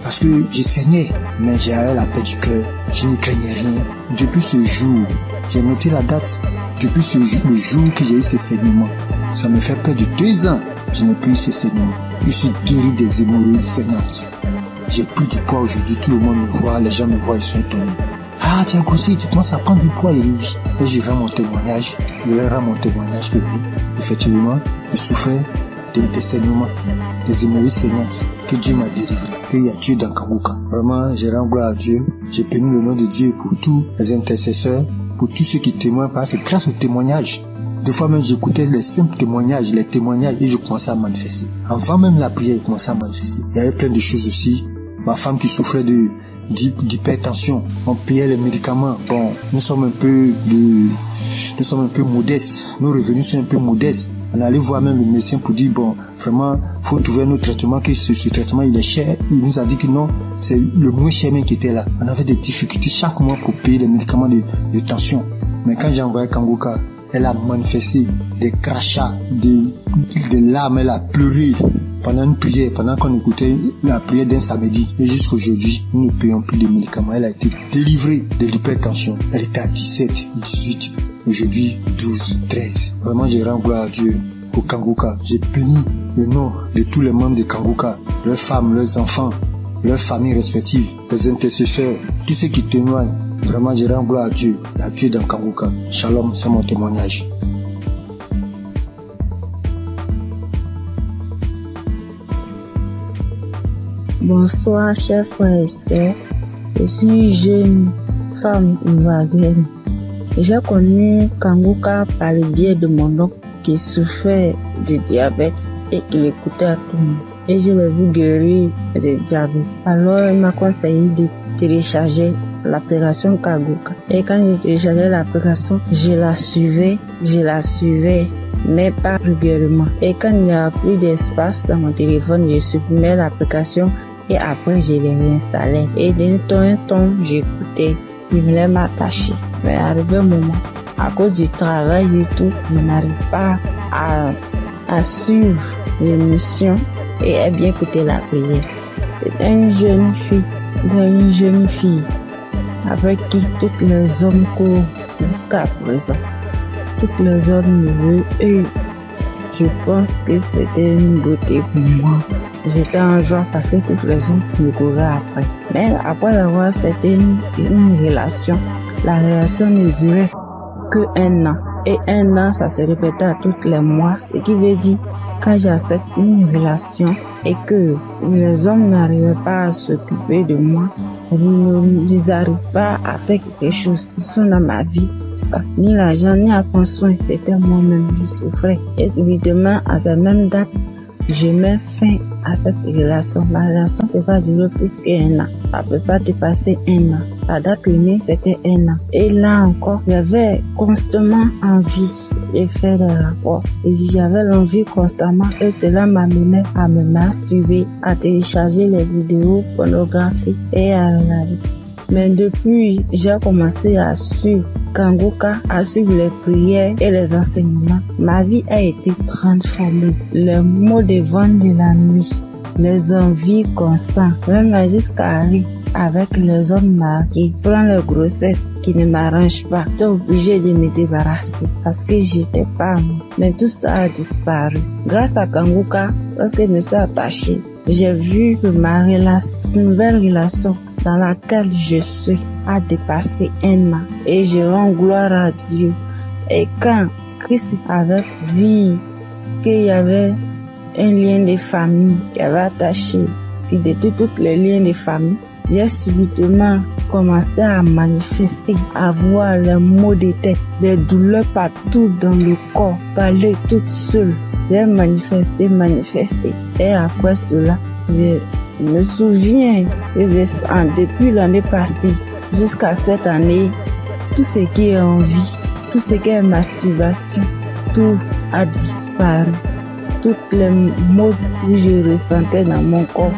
Parce que je saignais, mais j'avais la paix du cœur. Je ne craignais rien. Depuis ce jour, j'ai noté la date. Depuis le jour que j'ai eu ce saignement, ça me fait près de 2 ans. Je n'ai plus eu ce saignement. Je suis guéri des hémorroïdes saignantes. J'ai pris du poids aujourd'hui. Tout le monde me voit, les gens me voient, ils sont étonnés. Tu as grossi, tu commences à prendre du poids, et je rends mon témoignage. Que effectivement, je souffrais des saignements, des hémorroïdes saignantes, que Dieu m'a délivré, qu'il y a Dieu dans Kanguka. Vraiment, je rends gloire à Dieu. J'ai béni le nom de Dieu pour tous les intercesseurs, pour tous ceux qui témoignent, parce que grâce aux témoignages, des fois même j'écoutais les simples témoignages, et je commençais à manifester. Avant même la prière, je commençais à manifester. Il y avait plein de choses aussi. Ma femme qui souffrait d'hypertension, on payait les médicaments. Bon, nous sommes un peu modestes. Nos revenus sont un peu modestes. On allait voir même le médecin pour dire, vraiment, faut trouver un autre traitement, que ce traitement il est cher. Il nous a dit que non, c'est le moins cher même qui était là. On avait des difficultés chaque mois pour payer les médicaments de tension. Mais quand j'ai envoyé Kanguka, elle a manifesté des crachats, des larmes, elle a pleuré pendant une prière, pendant qu'on écoutait la prière d'un samedi. Et jusqu'aujourd'hui, nous ne payons plus de médicaments. Elle a été délivrée de l'hypertension. Elle était à 17, 18, aujourd'hui 12, 13. Vraiment, je rends gloire à Dieu pour Kanguka. J'ai béni le nom de tous les membres de Kanguka, leurs femmes, leurs enfants, leurs familles respectives, les intercesseurs, tous ceux qui témoignent. Vraiment, je rends gloire à Dieu dans Kanguka. Shalom, c'est mon témoignage. Bonsoir, chers frères et sœurs. Je suis jeune femme ivoirienne. J'ai connu Kanguka par le biais de mon oncle qui souffrait de diabète et qui l'écoutait à tout le monde. Et je l'ai vu guérir du diabète. Alors, il m'a conseillé de télécharger l'application Kanguka. Et quand j'ai téléchargé l'application, je la suivais, mais pas régulièrement. Et quand il n'y a plus d'espace dans mon téléphone, je supprimais l'application et après je l'ai réinstallée. Et d'un temps, j'écoutais, je voulais m'attacher. Mais arrivé un moment, à cause du travail et tout, je n'arrive pas à suivre l'émission et à bien écouter la prière. C'est une jeune fille avec qui tous les hommes courent jusqu'à présent. Tous les hommes me veulent et je pense que c'était une beauté pour moi. J'étais en joie parce que tous les hommes me couraient après. Mais après avoir, c'était une relation. La relation ne durait que 1 an. Et 1 an, ça se répétait à tous les mois. Ce qui veut dire, quand j'accepte une relation et que les hommes n'arrivaient pas à s'occuper de moi, ils n'arrivent pas à faire quelque chose. Ils sont dans ma vie. Ça. Ni l'argent, ni à prendre soin. C'était moi-même qui souffrais. Et subitement, à cette même date, je mets fin à cette relation. La relation ne peut pas durer plus qu'1 an. Ça ne peut pas dépasser 1 an. La date limite, c'était 1 an. Et là encore, j'avais constamment envie de faire des rapports. Et j'avais l'envie constamment. Et cela m'amenait à me masturber, à télécharger les vidéos pornographiques et à regarder. Mais depuis, j'ai commencé à suivre Kanguka, à suivre les prières et les enseignements. Ma vie a été transformée. Les maux de vent de la nuit, les envies constantes, même jusqu'à aller avec les hommes mariés, prendre les grossesses qui ne m'arrangent pas. J'étais obligée de me débarrasser parce que j'étais pas moi. Mais tout ça a disparu. Grâce à Kanguka, lorsque je me suis attachée, j'ai vu que ma nouvelle relation dans laquelle je suis a dépassé 1 an. Et je rends gloire à Dieu. Et quand Christ avait dit qu'il y avait un lien de famille qui avait attaché, qui détruit tous les liens de famille, j'ai subitement commencé à manifester, à voir les maux de tête, des douleurs partout dans le corps, parler toute seule. J'ai manifesté. Et après cela, je me souviens, depuis l'année passée jusqu'à cette année, tout ce qui est envie, tout ce qui est masturbation, tout a disparu. Toutes les maux que je ressentais dans mon corps,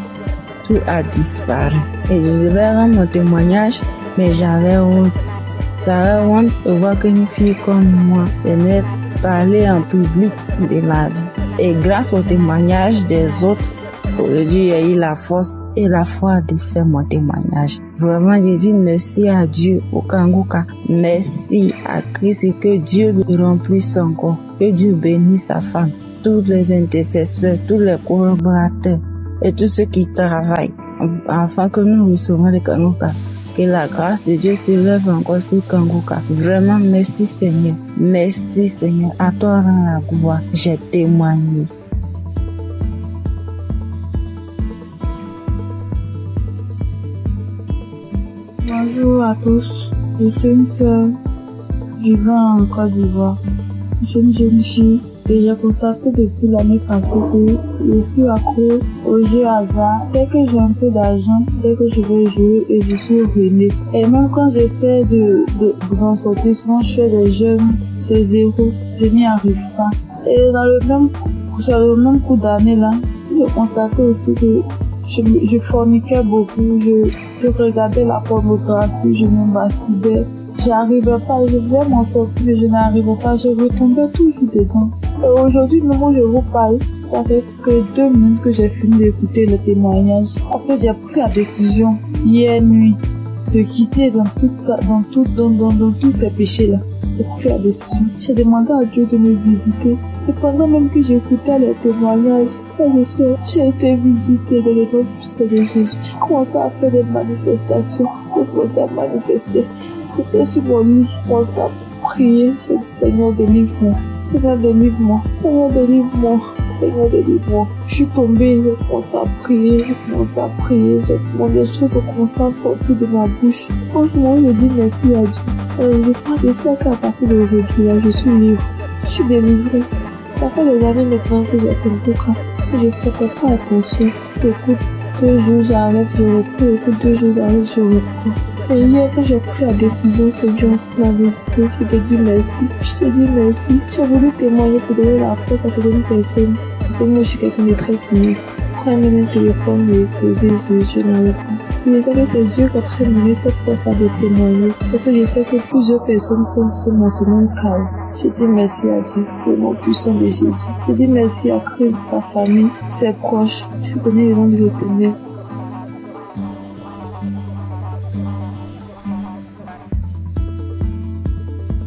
tout a disparu. Et je devais rendre mon témoignage, mais j'avais honte. J'avais honte de voir qu'une fille comme moi venait parler en public de ma vie. Et grâce au témoignage des autres, aujourd'hui, j'ai eu la force et la foi de faire mon témoignage. Vraiment, je dis merci à Dieu au Kanguka. Merci à Christ et que Dieu le remplisse encore. Que Dieu bénisse sa femme, tous les intercesseurs, tous les collaborateurs et tous ceux qui travaillent afin que nous recevons le Kanguka. Que la grâce de Dieu s'élève encore sur Kanguka. Vraiment, merci Seigneur. Merci Seigneur. À toi rend la gloire. J'ai témoigné. Bonjour à tous. Je suis une sœur vivant en Côte d'Ivoire. Je suis une jeune fille et j'ai constaté depuis l'année passée que je suis accro aux jeux hasard. Dès que j'ai un peu d'argent, dès que je vais jouer et je suis ruinée. Et même quand j'essaie de m'en sortir, souvent je fais des jeux, c'est zéro. Je n'y arrive pas. Et dans le même coup d'année là, j'ai constaté aussi que je forniquais beaucoup, je regardais la pornographie, je me masturbais. J'arrivais pas, je voulais m'en sortir, mais je n'arrivais pas, je retombais toujours dedans. Et aujourd'hui, même où je vous parle, ça fait que 2 minutes que j'ai fini d'écouter le témoignage. Parce que j'ai pris la décision, hier nuit, de quitter dans tous ces péchés-là. J'ai pris la décision. J'ai demandé à Dieu de me visiter. Et pendant même que j'écoutais les témoignages, j'ai été visitée dans le nom puissant de Jésus. J'ai commencé à faire des manifestations. J'ai commencé à manifester. J'étais sur mon lit, j'ai commencé à prier. J'ai dit, Seigneur, délivre-moi. Seigneur, délivre-moi. Seigneur, délivre-moi. Seigneur, délivre-moi. Je suis tombée, j'ai commencé à prier. J'ai demandé des choses ont commencé à sortir de ma bouche. Franchement, je dis merci à Dieu. Je sais qu'à partir d'aujourd'hui, là, je suis libre. Je suis délivrée. Ça fait des années maintenant que j'ai Kanguka. Je ne prêtais pas attention. J'écoute 2 jours, j'arrête, je reprends. J'écoute 2 jours, j'arrête, je reprends. Et hier, quand j'ai pris la décision, Seigneur, pour la visiter, je te dis merci. J'ai voulu témoigner pour donner la force à certaines personnes. Parce que moi, je suis quelqu'un de très timide. Quand même un téléphone me posé, je n'arrive pas. Je sais que c'est Dieu qui a très donné cette force-là de témoigner. Parce que je sais que plusieurs personnes sont dans ce même cas. Je dis merci à Dieu, le nom puissant de Jésus. Je dis merci à Christ, sa famille, ses proches. Je connais le nom de l'Éternel.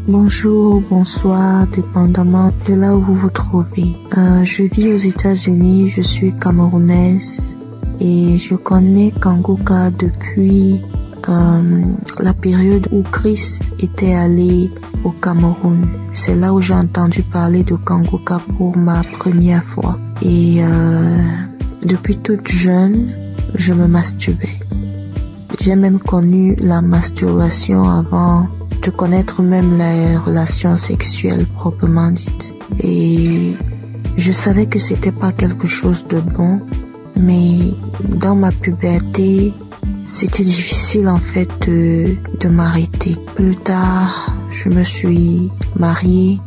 Bonjour, bonsoir, dépendamment de là où vous vous trouvez. Je vis aux États-Unis, je suis camerounaise et je connais Kanguka depuis la période où Christ était allé au Cameroun. C'est là où j'ai entendu parler de Kanguka pour ma première fois. Et depuis toute jeune, je me masturbais. J'ai même connu la masturbation avant de connaître même les relations sexuelles proprement dites. Et je savais que c'était pas quelque chose de bon, mais dans ma puberté, c'était difficile en fait de m'arrêter. Plus tard, je me suis mariée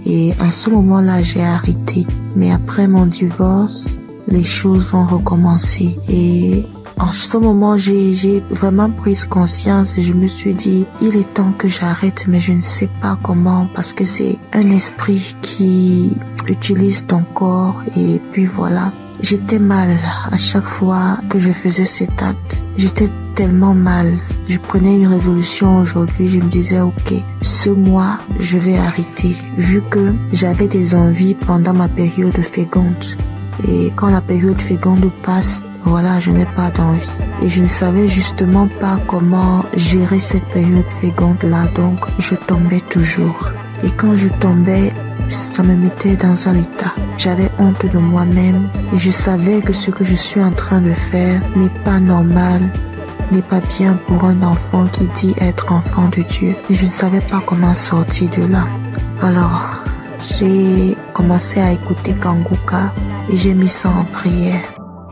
et en ce moment-là, j'ai arrêté. Mais après mon divorce, les choses ont recommencé et en ce moment, j'ai vraiment pris conscience et je me suis dit, il est temps que j'arrête, mais je ne sais pas comment parce que c'est un esprit qui utilise ton corps et puis voilà. J'étais mal à chaque fois que je faisais cet acte. J'étais tellement mal. Je prenais une résolution aujourd'hui, je me disais, ok, ce mois, je vais arrêter vu que j'avais des envies pendant ma période féconde. Et quand la période féconde passe, voilà, je n'ai pas d'envie. Et je ne savais justement pas comment gérer cette période féconde-là, donc je tombais toujours. Et quand je tombais, ça me mettait dans un état. J'avais honte de moi-même et je savais que ce que je suis en train de faire n'est pas normal, n'est pas bien pour un enfant qui dit être enfant de Dieu. Et je ne savais pas comment sortir de là. Alors, j'ai commencé à écouter Kanguka et j'ai mis ça en prière.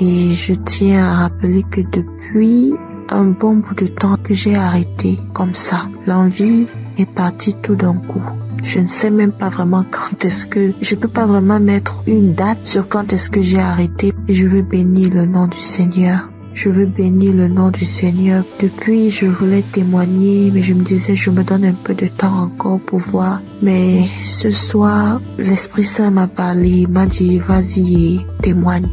Et je tiens à rappeler que depuis un bon bout de temps que j'ai arrêté comme ça, l'envie est partie tout d'un coup. Je ne sais même pas vraiment quand est-ce que... Je peux pas vraiment mettre une date sur quand est-ce que j'ai arrêté. Et je veux bénir le nom du Seigneur. Je veux bénir le nom du Seigneur. Depuis, je voulais témoigner, mais je me disais, je me donne un peu de temps encore pour voir. Mais ce soir, l'Esprit Saint m'a parlé, m'a dit, vas-y, témoigne.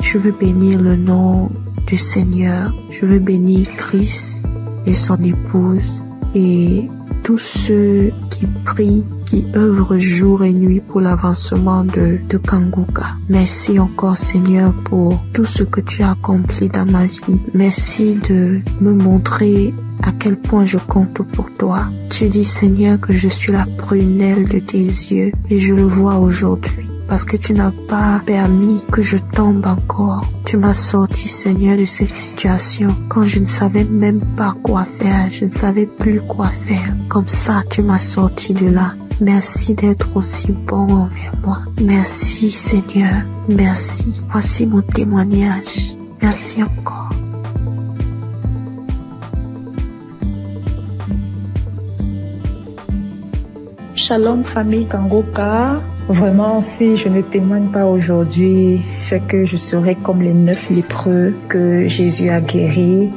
Je veux bénir le nom du Seigneur. Je veux bénir Christ et son épouse et tous ceux qui prient, qui œuvrent jour et nuit pour l'avancement de Kanguka. Merci encore Seigneur pour tout ce que tu as accompli dans ma vie. Merci de me montrer à quel point je compte pour toi. Tu dis Seigneur que je suis la prunelle de tes yeux et je le vois aujourd'hui. Parce que tu n'as pas permis que je tombe encore. Tu m'as sorti, Seigneur, de cette situation quand je ne savais même pas quoi faire. Je ne savais plus quoi faire. Comme ça, tu m'as sorti de là. Merci d'être aussi bon envers moi. Merci, Seigneur. Merci. Voici mon témoignage. Merci encore. Shalom, famille Kanguka. Vraiment, si je ne témoigne pas aujourd'hui, c'est que je serai comme les 9 lépreux que Jésus a guéris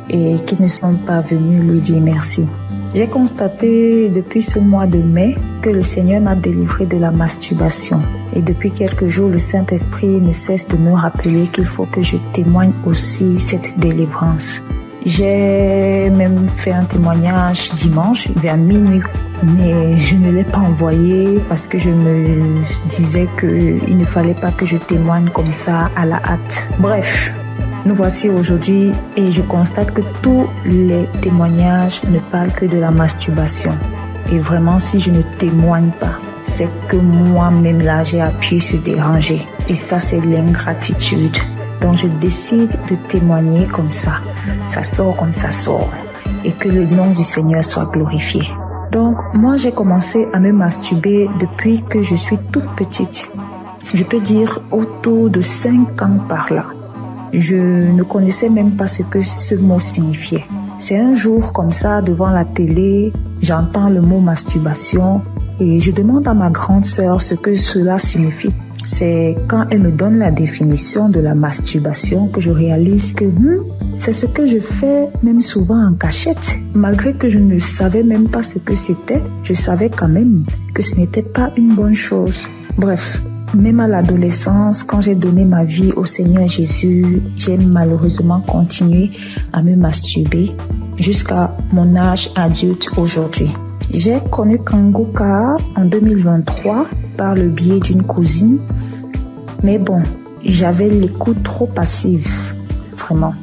et qui ne sont pas venus lui dire merci. J'ai constaté depuis ce mois de mai que le Seigneur m'a délivré de la masturbation. Et depuis quelques jours, le Saint-Esprit ne cesse de me rappeler qu'il faut que je témoigne aussi cette délivrance. J'ai même fait un témoignage dimanche vers minuit, mais je ne l'ai pas envoyé parce que je me disais qu'il ne fallait pas que je témoigne comme ça à la hâte. Bref, nous voici aujourd'hui et je constate que tous les témoignages ne parlent que de la masturbation. Et vraiment, si je ne témoigne pas, c'est que moi-même là, j'ai appuyé sur déranger. Et ça, c'est l'ingratitude. Donc je décide de témoigner comme ça. Ça sort comme ça sort. Et que le nom du Seigneur soit glorifié. Donc moi j'ai commencé à me masturber depuis que je suis toute petite. Je peux dire autour de 5 ans par là. Je ne connaissais même pas ce que ce mot signifiait. C'est un jour comme ça devant la télé, j'entends le mot masturbation et je demande à ma grande sœur ce que cela signifie. C'est quand elle me donne la définition de la masturbation que je réalise que c'est ce que je fais même souvent en cachette. Malgré que je ne savais même pas ce que c'était, je savais quand même que ce n'était pas une bonne chose. Bref, même à l'adolescence, quand j'ai donné ma vie au Seigneur Jésus, j'ai malheureusement continué à me masturber jusqu'à mon âge adulte aujourd'hui. J'ai connu Kanguka en 2023 par le biais d'une cousine. Mais bon, j'avais l'écoute trop passive, vraiment.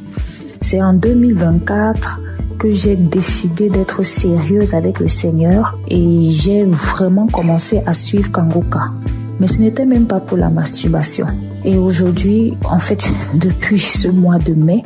C'est en 2024 que j'ai décidé d'être sérieuse avec le Seigneur et j'ai vraiment commencé à suivre Kanguka. Mais ce n'était même pas pour la masturbation. Et aujourd'hui, en fait, depuis ce mois de mai,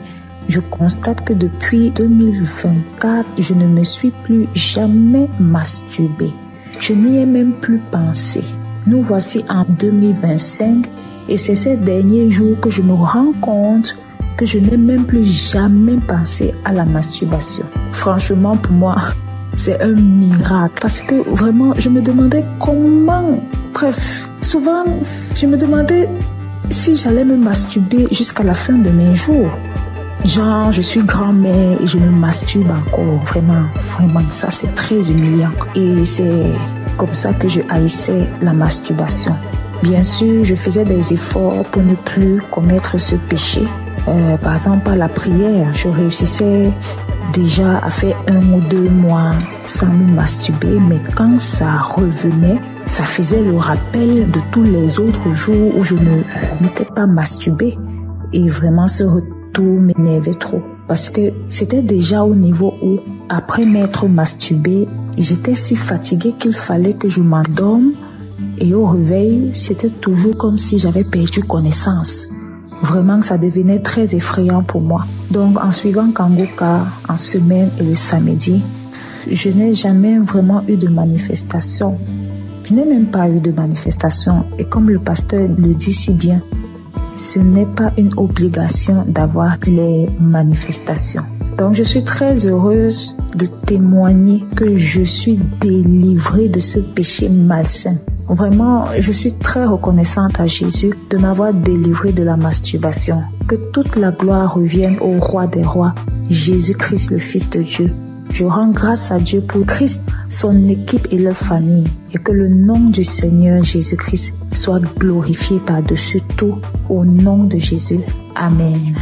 je constate que depuis 2024, je ne me suis plus jamais masturbée. Je n'y ai même plus pensé. Nous voici en 2025 et c'est ces derniers jours que je me rends compte que je n'ai même plus jamais pensé à la masturbation. Franchement, pour moi, c'est un miracle parce que vraiment, je me demandais comment. Bref, souvent, je me demandais si j'allais me masturber jusqu'à la fin de mes jours. Genre, je suis grand-mère et je me masturbe encore. Vraiment, ça c'est très humiliant. Et c'est comme ça que je haïssais la masturbation. Bien sûr, je faisais des efforts pour ne plus commettre ce péché. Par exemple, à la prière, je réussissais déjà à faire 1 ou 2 mois sans me masturber. Mais quand ça revenait, ça faisait le rappel de tous les autres jours où je ne m'étais pas masturbée. Et vraiment, ce retour m'énervait trop. Parce que c'était déjà au niveau où, après m'être masturbée, j'étais si fatiguée qu'il fallait que je m'endorme. Et au réveil, c'était toujours comme si j'avais perdu connaissance. vraiment ça devenait très effrayant pour moi. Donc en suivant Kangoka en semaine et le samedi, je n'ai jamais vraiment eu de manifestation. Je n'ai même pas eu de manifestation. Et comme le pasteur le dit si bien, ce n'est pas une obligation d'avoir les manifestations. Donc je suis très heureuse de témoigner que je suis délivrée de ce péché malsain. Vraiment, je suis très reconnaissante à Jésus de m'avoir délivrée de la masturbation. Que toute la gloire revienne au roi des rois, Jésus-Christ, le Fils de Dieu. Je rends grâce à Dieu pour Christ, son équipe et leur famille, et que le nom du Seigneur Jésus-Christ soit glorifié par-dessus tout, au nom de Jésus. Amen.